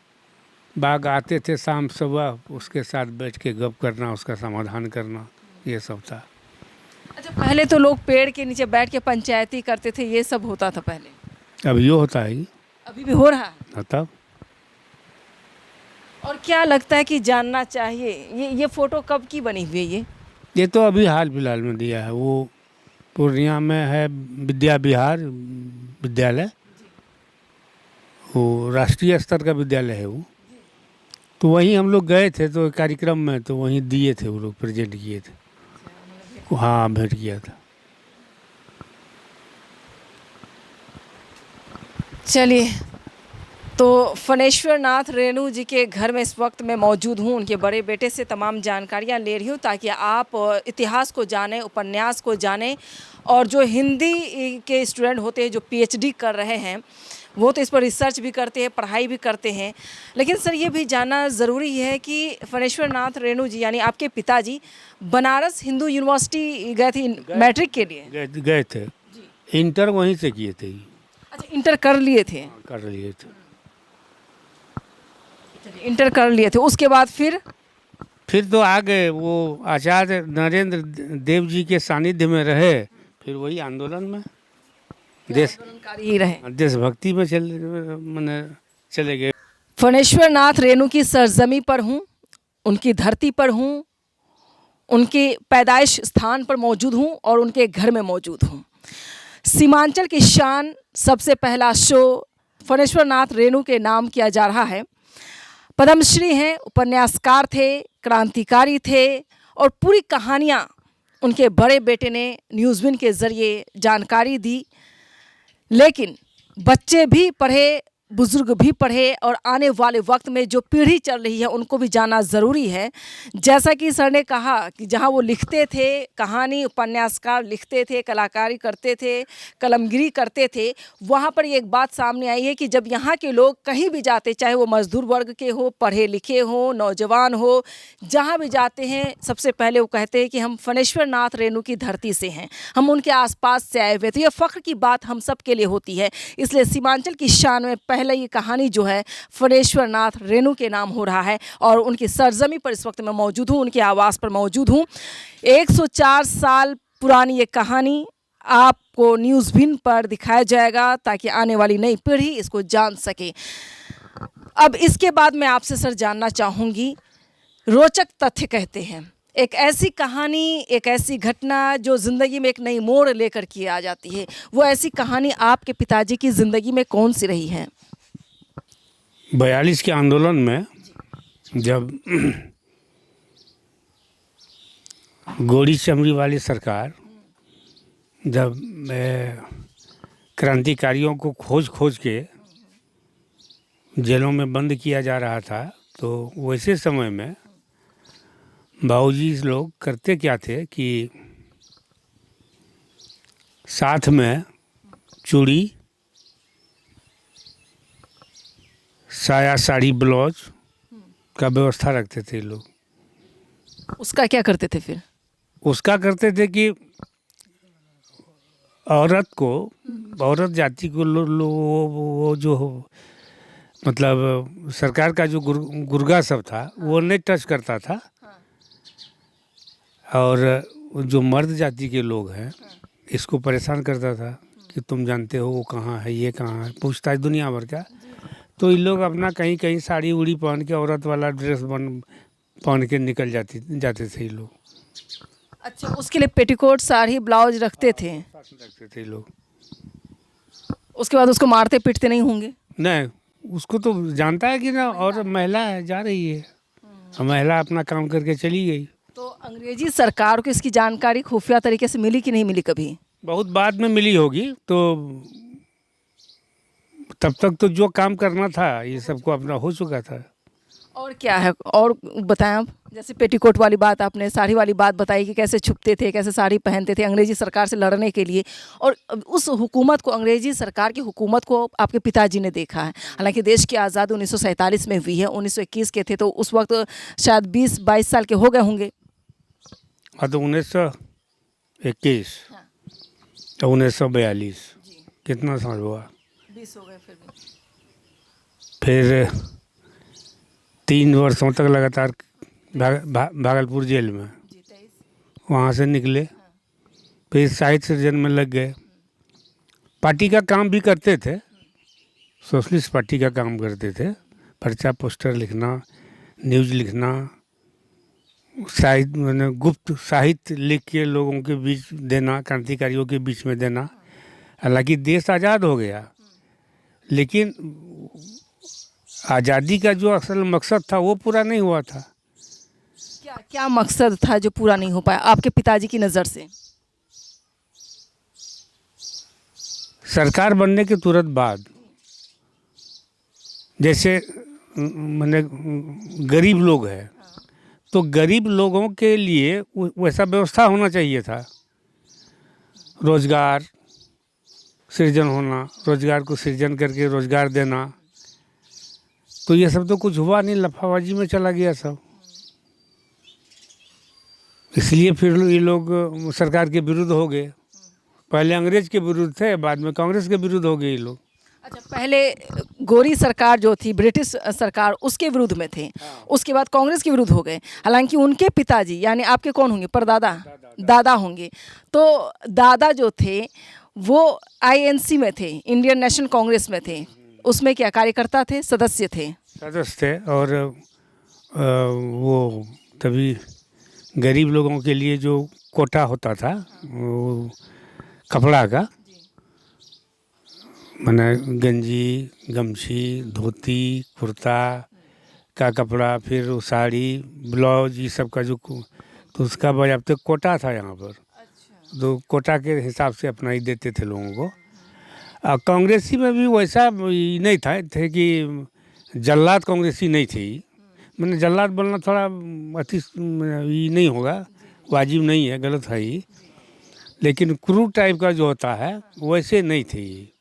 बाग आते थे शाम सुबह, उसके साथ बैठ के गप करना, उसका समाधान करना, ये सब था। अच्छा, पहले तो लोग पेड़ के नीचे बैठ के पंचायती करते थे, ये सब होता था पहले। अब ये होता है अभी भी हो रहा है? तब। और क्या लगता है कि जानना चाहिए, ये फोटो कब की बनी हुई है? ये तो अभी हाल फिलहाल में दिया है। वो पूर्णिया में है विद्या विहार विद्यालय, वो राष्ट्रीय स्तर का विद्यालय है वो। तो वहीं हम लोग गए थे तो कार्यक्रम में, तो वहीं दिए थे वो लोग, प्रेजेंट किए थे। हाँ, भेंट किया था। चलिए, तो फणेश्वर नाथ रेणु जी के घर में इस वक्त मैं मौजूद हूँ। उनके बड़े बेटे से तमाम जानकारियाँ ले रही हूँ ताकि आप इतिहास को जानें, उपन्यास को जानें। और जो हिंदी के स्टूडेंट होते हैं जो पीएचडी कर रहे हैं, वो तो इस पर रिसर्च भी करते हैं, पढ़ाई भी करते हैं। लेकिन सर, ये भी जानना ज़रूरी है कि फणेश्वर नाथ रेणु जी यानी आपके पिताजी बनारस हिंदू यूनिवर्सिटी गए थे मैट्रिक के लिए? गए थे। इंटर वहीं से किए थे। अच्छा, इंटर कर लिए थे? कर लिए थे। इंटर कर लिए थे, उसके बाद फिर तो आ गए। वो आचार्य नरेंद्र देव जी के सानिध्य में रहे, फिर वही आंदोलन में ही रहे, देशभक्ति में चले गए। फणेश्वर नाथ रेणु की सरजमी पर हूँ, उनकी धरती पर हूँ, उनके पैदाइश स्थान पर मौजूद हूँ और उनके घर में मौजूद हूँ। सीमांचल की शान सबसे पहला शो फणेश्वर नाथ रेणु के नाम किया जा रहा है। पद्मश्री हैं, उपन्यासकार थे, क्रांतिकारी थे और पूरी कहानियाँ उनके बड़े बेटे ने न्यूज़विन के ज़रिए जानकारी दी। लेकिन बच्चे भी पढ़े, बुजुर्ग भी पढ़े और आने वाले वक्त में जो पीढ़ी चल रही है उनको भी जानना ज़रूरी है। जैसा कि सर ने कहा कि जहाँ वो लिखते थे, कहानी उपन्यासकार लिखते थे, कलाकारी करते थे, कलमगिरी करते थे, वहाँ पर एक बात सामने आई है कि जब यहाँ के लोग कहीं भी जाते, चाहे वो मजदूर वर्ग के हो, पढ़े लिखे हो, नौजवान हो, जहाँ भी जाते हैं सबसे पहले वो कहते हैं कि हम फणेश्वर नाथ रेणु की धरती से हैं, हम उनके आसपास से आए हुए। तो ये फ़ख्र की बात हम सब के लिए होती है। इसलिए सीमांचल की शान में पहले ये कहानी जो है फणेश्वर नाथ रेणु के नाम हो रहा है और उनकी सरजमी पर इस वक्त मैं मौजूद हूँ, उनके आवास पर मौजूद हूँ। 104 साल पुरानी ये कहानी आपको न्यूज़विन पर दिखाया जाएगा ताकि आने वाली नई पीढ़ी इसको जान सके। अब इसके बाद मैं आपसे सर जानना चाहूँगी, रोचक तथ्य कहते हैं, एक ऐसी कहानी, एक ऐसी घटना जो ज़िंदगी में एक नई मोड़ लेकर के आ जाती है, वो ऐसी कहानी आपके पिताजी की ज़िंदगी में कौन सी रही है? 42 के आंदोलन में जब गोरी चमड़ी वाली सरकार जब क्रांतिकारियों को खोज के जेलों में बंद किया जा रहा था, तो वैसे समय में बाबूजी लोग करते क्या थे कि साथ में चूड़ी, साया, साड़ी, ब्लाउज का व्यवस्था रखते थे लोग। उसका क्या करते थे फिर? उसका करते थे कि औरत जाति को वो जो मतलब सरकार का जो गुर्गा सब था वो नहीं टच करता था। और जो मर्द जाति के लोग हैं इसको परेशान करता था कि तुम जानते हो वो कहाँ है, ये कहाँ है, पूछता है दुनिया भर का। तो इन लोग अपना कहीं कहीं साड़ी उड़ी पहन के, औरत वाला ड्रेस पहन के निकल जाते थे ये लोग। अच्छा, उसके लिए पेटीकोट, साड़ी, ब्लाउज रखते थे लोग। उसके बाद उसको मारते पीटते नहीं होंगे? नहीं, उसको तो जानता है कि ना, और महिला है, जा रही है, महिला अपना काम करके चली गई। तो अंग्रेजी सरकार को इसकी जानकारी खुफिया तरीके से मिली कि नहीं मिली कभी? बहुत बाद में मिली होगी। तो तब तक तो जो काम करना था ये सबको अपना हो चुका था। और क्या है और बताएं आप। जैसे पेटीकोट वाली बात आपने, साड़ी वाली बात बताई कि कैसे छुपते थे, कैसे साड़ी पहनते थे अंग्रेजी सरकार से लड़ने के लिए। और उस हुकूमत को, अंग्रेजी सरकार की हुकूमत को आपके पिताजी ने देखा है। हालांकि देश की आज़ादी 1947 में हुई है, 1921 के थे तो उस वक्त शायद 20-22 साल के हो गए होंगे। हाँ, तो 1921 तो 1942 कितना साल हुआ? 20 हो गए फिर भी। फिर 3 वर्षों तक लगातार भागलपुर जेल में, जी 23। वहाँ से निकले, फिर साहित्य सृजन में लग गए। पार्टी का काम भी करते थे, सोशलिस्ट पार्टी का काम करते थे, पर्चा पोस्टर लिखना, न्यूज़ लिखना, साहित्य मैंने गुप्त साहित्य लिख के लोगों के बीच देना, क्रांतिकारियों के बीच में देना। हालांकि देश आज़ाद हो गया, लेकिन आज़ादी का जो असल मकसद था वो पूरा नहीं हुआ था। क्या क्या मकसद था जो पूरा नहीं हो पाया आपके पिताजी की नज़र से? सरकार बनने के तुरंत बाद जैसे मैंने गरीब लोग हैं, तो गरीब लोगों के लिए वैसा व्यवस्था होना चाहिए था। रोजगार सृजन होना, रोजगार को सृजन करके रोजगार देना, तो ये सब तो कुछ हुआ नहीं, लफाबाजी में चला गया सब। इसलिए फिर ये लोग सरकार के विरुद्ध हो गए। पहले अंग्रेज के विरुद्ध थे, बाद में कांग्रेस के विरुद्ध हो गए ये लोग। अच्छा, पहले गोरी सरकार जो थी, ब्रिटिश सरकार, उसके विरुद्ध में थे। उसके बाद कांग्रेस के विरुद्ध हो गए। हालांकि उनके पिताजी यानी आपके कौन होंगे? परदादा, दादा होंगे। तो दादा जो थे वो आईएनसी में थे, इंडियन नेशनल कांग्रेस में थे। उसमें क्या कार्यकर्ता थे, सदस्य थे? सदस्य थे। और वो तभी गरीब लोगों के लिए जो कोटा होता था वो कपड़ा का, माने गंजी, गमछी, धोती, कुर्ता का कपड़ा, फिर वो साड़ी, ब्लाउज, ये सब का जो तो उसका बजाते कोटा था यहाँ पर। तो कोटा के हिसाब से अपना ही देते थे लोगों को। कांग्रेसी में भी वैसा नहीं था थे कि जल्लाद कांग्रेसी नहीं थी। मैंने जल्लाद बोलना थोड़ा अति ये नहीं होगा, वाजिब नहीं है, गलत है ये, लेकिन क्रू टाइप का जो होता है वैसे नहीं थी।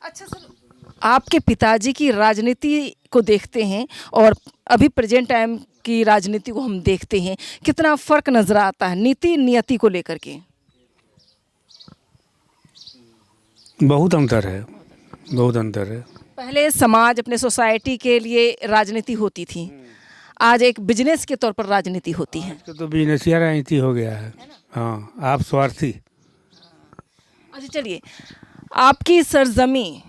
अच्छा सर, आपके पिताजी की राजनीति को देखते हैं और अभी प्रेजेंट टाइम की राजनीति को हम देखते हैं, कितना फर्क नजर आता है नीति नियति को लेकर के? बहुत अंतर है, बहुत अंतर है। पहले समाज, अपने सोसाइटी के लिए राजनीति होती थी, आज एक बिजनेस के तौर पर राजनीति होती है। आजकल तो बिजनेसिया राजनीति हो गया है। हाँ, आप स्वार्थी। अच्छा चलिए, आपकी सरजमी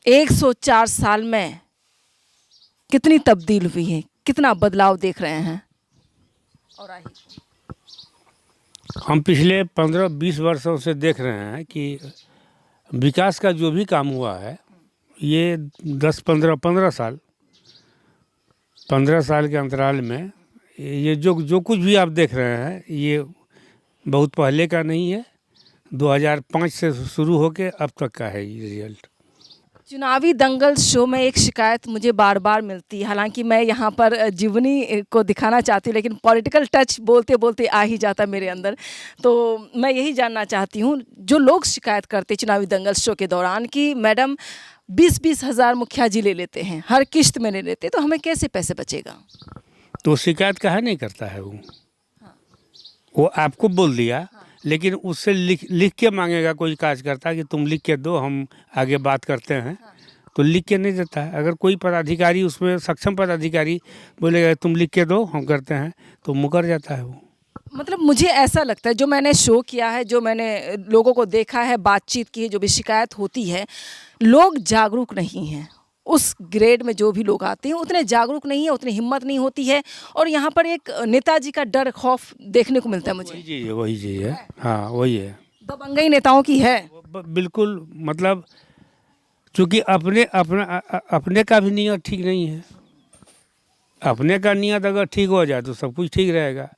104 साल में कितनी तब्दील हुई है, कितना बदलाव देख रहे हैं? और हम पिछले 15-20 वर्षों से देख रहे हैं कि विकास का जो भी काम हुआ है, ये 10-15 साल 15 साल के अंतराल में ये जो कुछ भी आप देख रहे हैं, ये बहुत पहले का नहीं है। 2005 से शुरू होके अब तक का है ये रिजल्ट। चुनावी दंगल शो में एक शिकायत मुझे बार बार मिलती है, हालांकि मैं यहाँ पर जीवनी को दिखाना चाहती हूँ, लेकिन पॉलिटिकल टच बोलते बोलते आ ही जाता मेरे अंदर। तो मैं यही जानना चाहती हूँ, जो लोग शिकायत करते चुनावी दंगल शो के दौरान कि मैडम 20-20 हज़ार मुखिया जी ले लेते हैं, हर किश्त में ले लेते, तो हमें कैसे पैसे बचेगा? तो शिकायत काहे नहीं करता है वो आपको बोल दिया, लेकिन उससे लिख के मांगेगा कोई कार्यकर्ता कि तुम लिख के दो, हम आगे बात करते हैं, तो लिख के नहीं देता है। अगर कोई पदाधिकारी उसमें सक्षम पदाधिकारी बोलेगा तुम लिख के दो, हम करते हैं, तो मुकर जाता है वो। मतलब मुझे ऐसा लगता है, जो मैंने शो किया है, जो मैंने लोगों को देखा है, बातचीत की है, जो भी शिकायत होती है, लोग जागरूक नहीं हैं। उस ग्रेड में जो भी लोग आते हैं उतने जागरूक नहीं है, उतनी हिम्मत नहीं होती है, और यहाँ पर एक नेताजी का डर, खौफ देखने को मिलता है मुझे। वही चीज़ है। हाँ, वही है, दबंगई नेताओं की है। बिल्कुल। मतलब चूँकि अपने का भी नियत ठीक नहीं है। अपने का नियत अगर ठीक हो जाए तो सब कुछ ठीक रहेगा।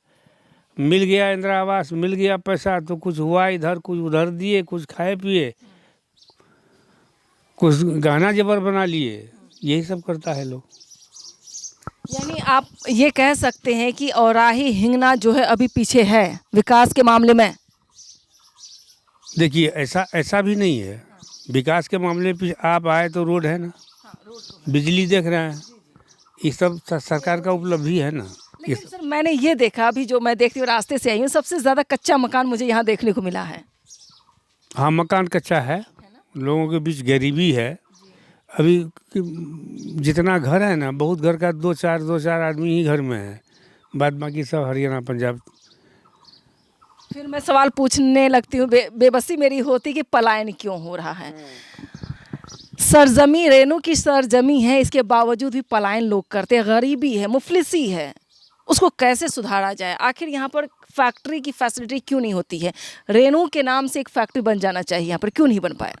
मिल गया इंदिरा आवास, मिल गया पैसा, तो कुछ हुआ इधर, कुछ उधर दिए, कुछ खाए पिए, कुछ गहना जेवर बना लिए, यही सब करता है लोग। यानी आप ये कह सकते हैं कि औराही हिंगना जो है अभी पीछे है विकास के मामले में। देखिए ऐसा ऐसा भी नहीं है। विकास के मामले पे आप आए तो रोड है ना, बिजली देख रहे हैं, ये सब सरकार का उपलब्धि है ना। ये लेकिन सर मैंने ये देखा अभी जो मैं देखती हूँ रास्ते से आई हूँ सबसे ज़्यादा कच्चा मकान मुझे यहाँ देखने को मिला है। हाँ, मकान कच्चा है, लोगों के बीच गरीबी है। अभी जितना घर है ना, बहुत घर का दो चार आदमी ही घर में है, बाद बाकी सब हरियाणा पंजाब। फिर मैं सवाल पूछने लगती हूँ बेबसी मेरी होती कि पलायन क्यों हो रहा है। सरजमी रेणु की सरजमी है, इसके बावजूद भी पलायन लोग करते हैं, गरीबी है, मुफलिसी है, उसको कैसे सुधारा जाए? आखिर यहाँ पर फैक्ट्री की फैसिलिटी क्यों नहीं होती है? रेणु के नाम से एक फैक्ट्री बन जाना चाहिए, यहाँ पर क्यों नहीं बन पाया?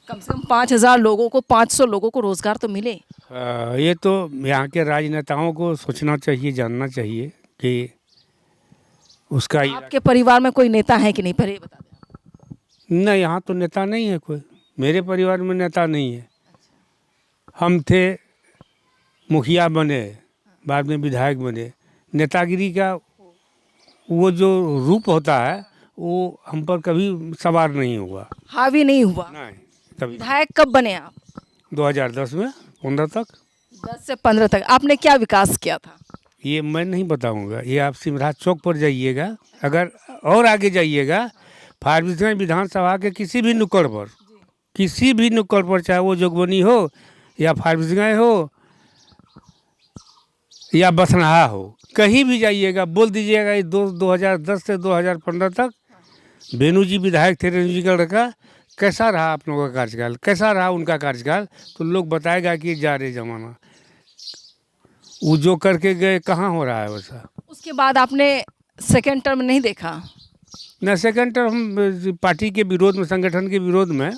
कम से कम 5,000 लोगों को 500 लोगों को रोजगार तो मिले। ये तो यहाँ के राजनेताओं को सोचना चाहिए, जानना चाहिए कि उसका आपके परिवार में कोई नेता है कि नहीं, पहले ये बता दें। नहीं, यहाँ तो नेता नहीं है कोई, मेरे परिवार में नेता नहीं है। हम थे, मुखिया बने, बाद में विधायक बने। नेतागिरी का वो जो रूप होता है वो हम पर कभी सवार नहीं हुआ। हावी नहीं हुआ। नहीं, कभी। विधायक कब बने आप? 2010 में 15 तक। 10 से 15 तक आपने क्या विकास किया था? ये मैं नहीं बताऊंगा, ये आप सिमराज चौक पर जाइएगा, अगर और आगे जाइएगा फारबिसगंज विधानसभा के किसी भी नुक्कड़ पर, चाहे वो जोगबनी हो या फारबिसगंज हो या बसनाहा हो, कहीं भी जाइएगा, बोल दीजिएगा ये 2010 से 2015 तक बेनू जी विधायक थे, रेणु जी का लड़का, कैसा रहा आप लोगों का कार्यकाल, कैसा रहा उनका कार्यकाल, तो लोग बताएगा कि जा रहे जमाना, वो जो करके गए कहाँ हो रहा है वैसा। उसके बाद आपने सेकेंड टर्म नहीं देखा? न सेकंड टर्म, हम पार्टी के विरोध में, संगठन के विरोध में,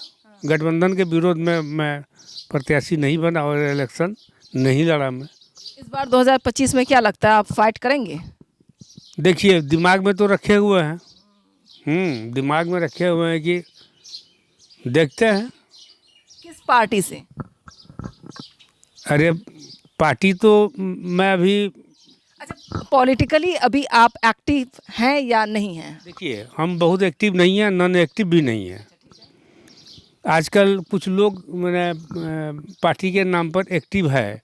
गठबंधन के विरोध में मैं प्रत्याशी नहीं बना और इलेक्शन नहीं लड़ा मैं। इस बार 2025 में क्या लगता है आप फाइट करेंगे? देखिए दिमाग में तो रखे हुए हैं, दिमाग में रखे हुए हैं कि देखते हैं। किस पार्टी से? अरे पार्टी तो मैं अभी, अच्छा, पॉलिटिकली अभी आप एक्टिव हैं या नहीं हैं? देखिए हम बहुत एक्टिव नहीं हैं, नॉन एक्टिव भी नहीं है। आजकल कुछ लोग मैंने पार्टी के नाम पर एक्टिव है,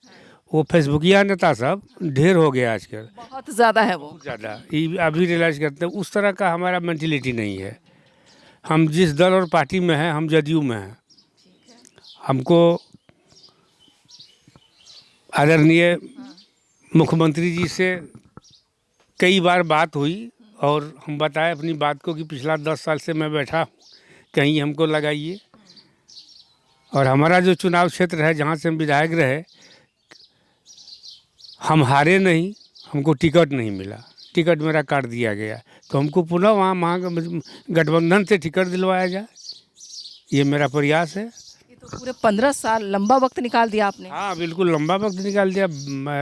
वो फेसबुकिया नेता सब ढेर हो गया आजकल, बहुत ज़्यादा है वो। ज़्यादा। ये अभी रियलाइज़ करते हैं, उस तरह का हमारा मेंटलिटी नहीं है। हम जिस दल और पार्टी में हैं, हम जदयू में हैं। हमको आदरणीय मुख्यमंत्री जी से कई बार बात हुई और हम बताए अपनी बात को कि पिछला 10 साल से मैं बैठा हूँ, कहीं हमको लगाइए। और हमारा जो चुनाव क्षेत्र है जहाँ से हम विधायक रहे, हम हारे नहीं, हमको टिकट नहीं मिला, टिकट मेरा काट दिया गया, तो हमको पुनः वहाँ गठबंधन से टिकट दिलवाया जाए, ये मेरा प्रयास है। ये तो पूरे 15 साल लंबा वक्त निकाल दिया आपने। हाँ बिल्कुल लंबा वक्त निकाल दिया।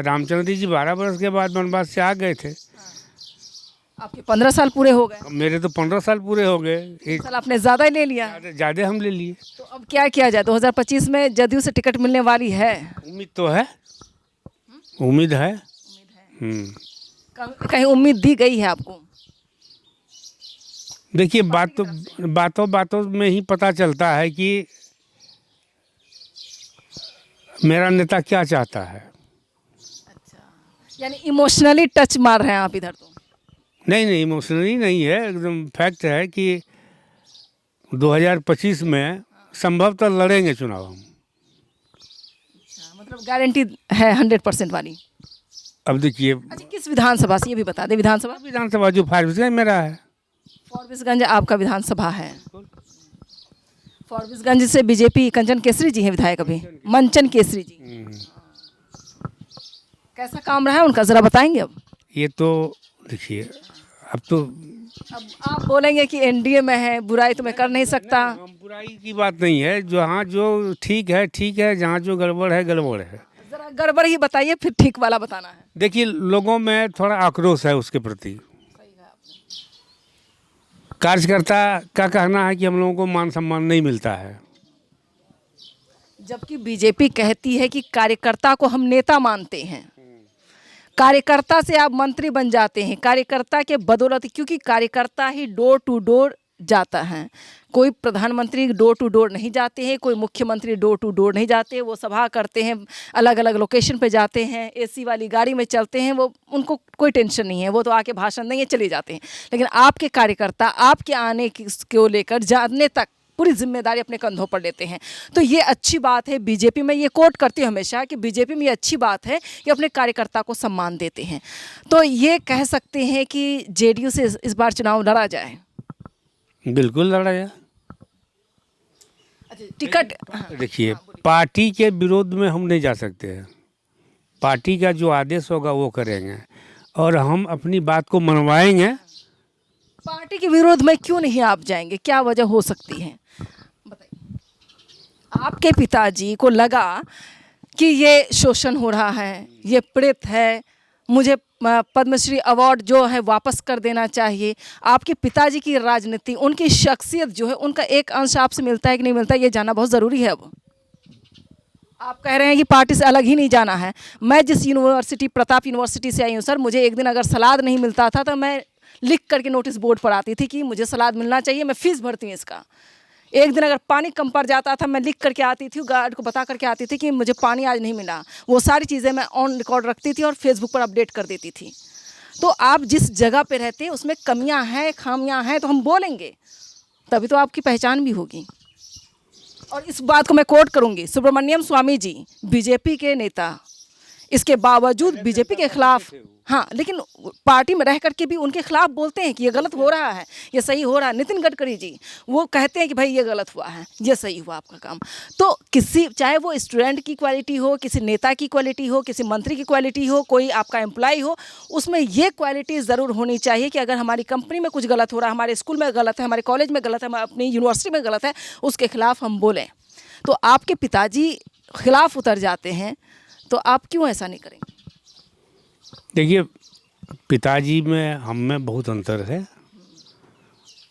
रामचंद्र जी 12 बरस के बाद वनवास से आ गए थे। आपके 15 साल पूरे हो गए। मेरे तो 15 साल पूरे हो गए, एक साल आपने ज़्यादा ही ले लिया। ज़्यादा हम ले लिए। तो अब क्या किया जाए? 2025 में जदयू से टिकट मिलने वाली है? उम्मीद तो है, उम्मीद है। कहीं उम्मीद दी गई है आपको? देखिए बातों में ही पता चलता है कि मेरा नेता क्या चाहता है। अच्छा, यानी इमोशनली टच मार रहे हैं आप इधर? तो नहीं, इमोशनली नहीं है, एकदम फैक्ट है कि 2025 में संभवतः लड़ेंगे चुनाव हम। अच्छा, मतलब गारंटी है 100% वाली? अब देखिए, अच्छा, किस विधानसभा से ये भी बता दें? विधानसभा जो फारबिसगंज मेरा है। फारबिसगंज आपका विधानसभा है? फारबिसगंज से बीजेपी कंचन केसरी जी हैं विधायक अभी, मंचन केसरी जी। कैसा काम रहा है उनका, जरा बताएंगे? अब ये तो देखिए, अब आप बोलेंगे कि एनडीए में है, बुराई तो मैं कर नहीं सकता। बुराई की बात नहीं है, जहाँ जो ठीक है, जहाँ जो गड़बड़ है गड़बड़ है। जरा गड़बड़ ही बताइए, फिर ठीक वाला बताना है। देखिए लोगों में थोड़ा आक्रोश है उसके प्रति। कार्यकर्ता का कहना है कि हम लोगों को मान सम्मान नहीं मिलता है। जबकि बीजेपी कहती है कि कार्यकर्ता को हम नेता मानते हैं, कार्यकर्ता से आप मंत्री बन जाते हैं, कार्यकर्ता के बदौलत, क्योंकि कार्यकर्ता ही डोर टू डोर जाता है। कोई प्रधानमंत्री डोर टू डोर नहीं जाते हैं, कोई मुख्यमंत्री डोर टू डोर नहीं जाते, वो सभा करते हैं, अलग अलग लोकेशन पे जाते हैं, एसी वाली गाड़ी में चलते हैं, वो उनको कोई टेंशन नहीं है, वो तो आके भाषण देंगे चले जाते हैं। लेकिन आपके कार्यकर्ता आपके आने को लेकर जाने तक पूरी जिम्मेदारी अपने कंधों पर लेते हैं। तो ये अच्छी बात है, बीजेपी में ये कोट करती हूँ हमेशा कि बीजेपी में ये अच्छी बात है कि अपने कार्यकर्ता को सम्मान देते हैं। तो ये कह सकते हैं कि जेडीयू से इस बार चुनाव लड़ा जाए। बिल्कुल लड़ा जाए। टिकट देखिए, पार्टी के विरोध में हम नहीं जा सकते हैं, पार्टी का जो आदेश होगा वो करेंगे और हम अपनी बात को मनवाएंगे। पार्टी के विरोध में क्यों नहीं आप जाएंगे, क्या वजह हो सकती है बताइए। आपके पिताजी को लगा कि ये शोषण हो रहा है, ये प्रेत है, मुझे पद्मश्री अवार्ड जो है वापस कर देना चाहिए। आपके पिताजी की राजनीति, उनकी शख्सियत जो है, उनका एक अंश आपसे मिलता है कि नहीं मिलता है, ये जानना बहुत ज़रूरी है। अब आप कह रहे हैं कि पार्टी से अलग ही नहीं जाना है। मैं जिस यूनिवर्सिटी, प्रताप यूनिवर्सिटी से आई हूँ सर, मुझे एक दिन अगर सलाद नहीं मिलता था तो मैं लिख करके नोटिस बोर्ड पर आती थी कि मुझे सलाद मिलना चाहिए, मैं फ़ीस भरती हूँ इसका। एक दिन अगर पानी कम पड़ जाता था, मैं लिख करके आती थी, गार्ड को बता करके आती थी कि मुझे पानी आज नहीं मिला। वो सारी चीज़ें मैं ऑन रिकॉर्ड रखती थी और फेसबुक पर अपडेट कर देती थी। तो आप जिस जगह पे रहते हैं उसमें कमियां हैं, खामियां हैं, तो हम बोलेंगे, तभी तो आपकी पहचान भी होगी। और इस बात को मैं कोट करूंगी, सुब्रमण्यम स्वामी जी बीजेपी के नेता, इसके बावजूद बीजेपी के खिलाफ, हाँ, लेकिन पार्टी में रह करके भी उनके खिलाफ बोलते हैं कि ये गलत हो रहा है, ये सही हो रहा है। नितिन गडकरी जी वो कहते हैं कि भाई ये गलत हुआ है, ये सही हुआ आपका काम। तो किसी, चाहे वो स्टूडेंट की क्वालिटी हो, किसी नेता की क्वालिटी हो, किसी मंत्री की क्वालिटी हो, कोई आपका एम्प्लॉय हो, उसमें ये क्वालिटी ज़रूर होनी चाहिए कि अगर हमारी कंपनी में कुछ गलत हो रहा है, हमारे स्कूल में गलत है, हमारे कॉलेज में गलत है, अपनी यूनिवर्सिटी में गलत है, उसके खिलाफ हम बोलें। तो आपके पिताजी खिलाफ उतर जाते हैं, तो आप क्यों ऐसा नहीं करेंगे? देखिए, पिताजी में हम में बहुत अंतर है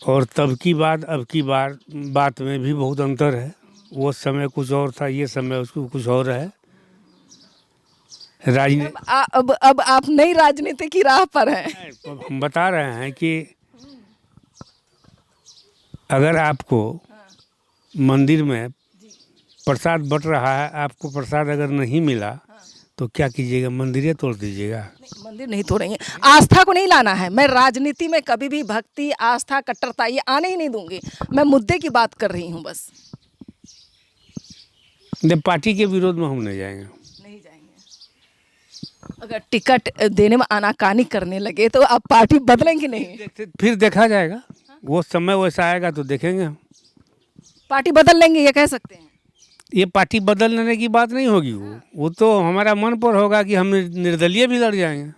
और तब की बात अब की बात में भी बहुत अंतर है। वो समय कुछ और था, ये समय उसको कुछ और है। अब आप नई राजनीति की राह पर हैं। हम बता रहे हैं कि अगर आपको मंदिर में प्रसाद बट रहा है, आपको प्रसाद अगर नहीं मिला तो क्या कीजिएगा? मंदिर तोड़ दीजिएगा? नहीं, मंदिर नहीं तोड़ेंगे, आस्था को नहीं लाना है। मैं राजनीति में कभी भी भक्ति, आस्था, कट्टरता ये आने ही नहीं दूंगी। मैं मुद्दे की बात कर रही हूँ बस। पार्टी के विरोध में हम नहीं जाएंगे। नहीं जाएंगे। अगर टिकट देने में आनाकानी करने लगे तो आप पार्टी बदलेंगे नहीं? फिर देखा जाएगा, वो समय वैसा आएगा तो देखेंगे हम। पार्टी बदल लेंगे ये कह सकते हैं? ये पार्टी बदलने की बात नहीं होगी, वो तो हमारा मन पर होगा कि हम निर्दलीय भी लड़ जाएंगे।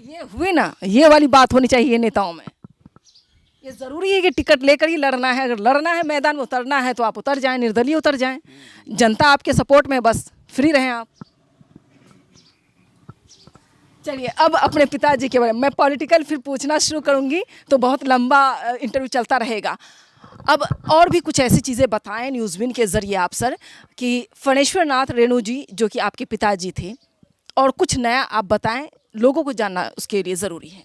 ये हुई ना, ये वाली बात होनी चाहिए नेताओं में। ये ज़रूरी है कि टिकट लेकर ही लड़ना है। अगर लड़ना है, मैदान में उतरना है तो आप उतर जाएं, निर्दलीय उतर जाएं। जनता आपके सपोर्ट में, बस फ्री रहें आप। चलिए, अब अपने पिताजी के बारे में मैं पॉलिटिकल फिर पूछना शुरू करूंगी तो बहुत लंबा इंटरव्यू चलता रहेगा। अब और भी कुछ ऐसी चीज़ें बताएं न्यूज़विन के ज़रिए आप सर, कि फणेश्वर नाथ रेणु जी जो कि आपके पिताजी थे, और कुछ नया आप बताएं, लोगों को जानना उसके लिए ज़रूरी है।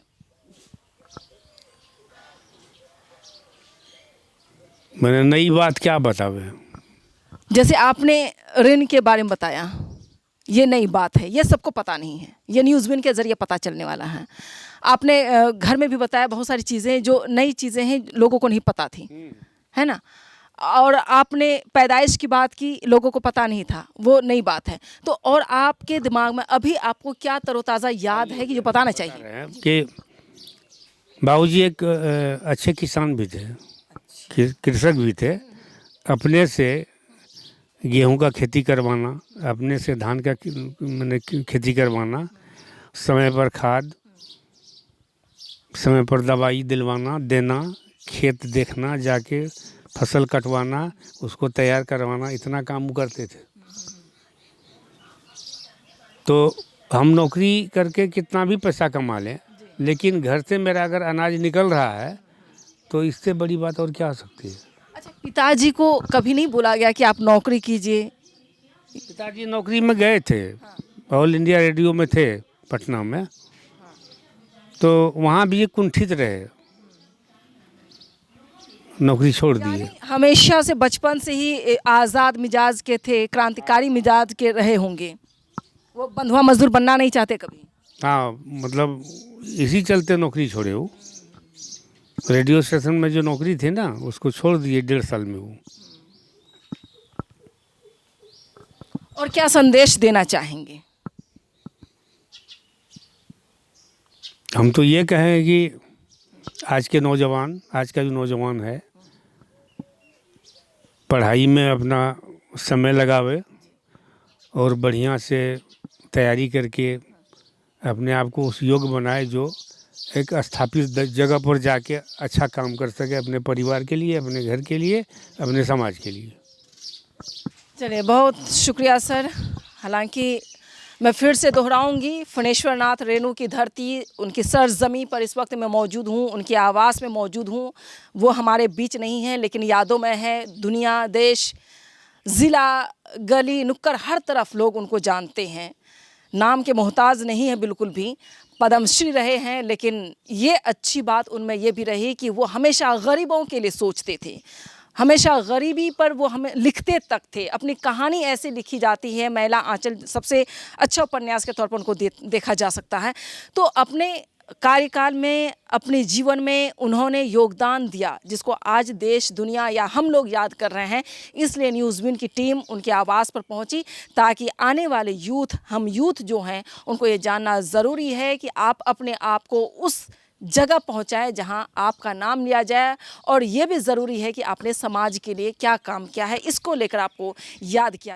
मैंने नई बात क्या बतावे? जैसे आपने ऋण के बारे में बताया, ये नई बात है, ये सबको पता नहीं है, ये न्यूज़विन के ज़रिए पता चलने वाला है। आपने घर में भी बताया बहुत सारी चीज़ें जो नई चीज़ें हैं, लोगों को नहीं पता थी, है ना। और आपने पैदाइश की बात की, लोगों को पता नहीं था, वो नई बात है। तो और आपके दिमाग में अभी आपको क्या तरोताज़ा याद है कि जो बताना चाहिए? कि बाबूजी एक अच्छे किसान भी थे, कृषक भी थे। अपने से गेहूं का खेती करवाना, अपने से धान का मैंने खेती करवाना, समय पर खाद, समय पर दवाई दिलवाना देना, खेत देखना, जाके फसल कटवाना, उसको तैयार करवाना, इतना काम करते थे। तो हम नौकरी करके कितना भी पैसा कमा लें, लेकिन घर से मेरा अगर अनाज निकल रहा है तो इससे बड़ी बात और क्या हो सकती है? अच्छा, पिताजी को कभी नहीं बोला गया कि आप नौकरी कीजिए, पिताजी नौकरी में गए थे, ऑल इंडिया रेडियो में थे पटना में, तो वहाँ भी ये कुंठित रहे, नौकरी छोड़ दी है। हमेशा से बचपन से ही आज़ाद मिजाज के थे, क्रांतिकारी मिजाज के रहे होंगे, वो बंधुआ मजदूर बनना नहीं चाहते कभी। हाँ, मतलब इसी चलते नौकरी छोड़े वो। रेडियो स्टेशन में जो नौकरी थी ना, उसको छोड़ दिए 1.5 साल में वो। और क्या संदेश देना चाहेंगे? हम तो ये कहें कि आज के नौजवान, आज का जो नौजवान है, पढ़ाई में अपना समय लगावे और बढ़िया से तैयारी करके अपने आप को उस योग्य बनाए जो एक स्थापित जगह पर जाके अच्छा काम कर सके, अपने परिवार के लिए, अपने घर के लिए, अपने समाज के लिए। चलिए, बहुत शुक्रिया सर। हालांकि मैं फिर से दोहराऊंगी, फणेश्वर नाथ रेणु की धरती, उनकी सरजमी पर इस वक्त मैं मौजूद हूँ, उनके आवास में मौजूद हूँ। वो हमारे बीच नहीं है लेकिन यादों में है। दुनिया, देश, ज़िला, गली, नुक्कड़, हर तरफ लोग उनको जानते हैं। नाम के मोहताज नहीं है बिल्कुल भी। पद्मश्री रहे हैं, लेकिन ये अच्छी बात उनमें ये भी रही कि वो हमेशा गरीबों के लिए सोचते थे, हमेशा गरीबी पर वो हमें लिखते तक थे। अपनी कहानी ऐसे लिखी जाती है, मैला आंचल सबसे अच्छा उपन्यास के तौर पर उनको देखा जा सकता है। तो अपने कार्यकाल में, अपने जीवन में उन्होंने योगदान दिया, जिसको आज देश, दुनिया या हम लोग याद कर रहे हैं। इसलिए न्यूज़विन की टीम उनके आवास पर पहुंची, ताकि आने वाले यूथ, हम यूथ जो हैं, उनको ये जानना ज़रूरी है कि आप अपने आप को उस जगह पहुंचाए जहां आपका नाम लिया जाए। और ये भी ज़रूरी है कि आपने समाज के लिए क्या काम किया है, इसको लेकर आपको याद किया जाए।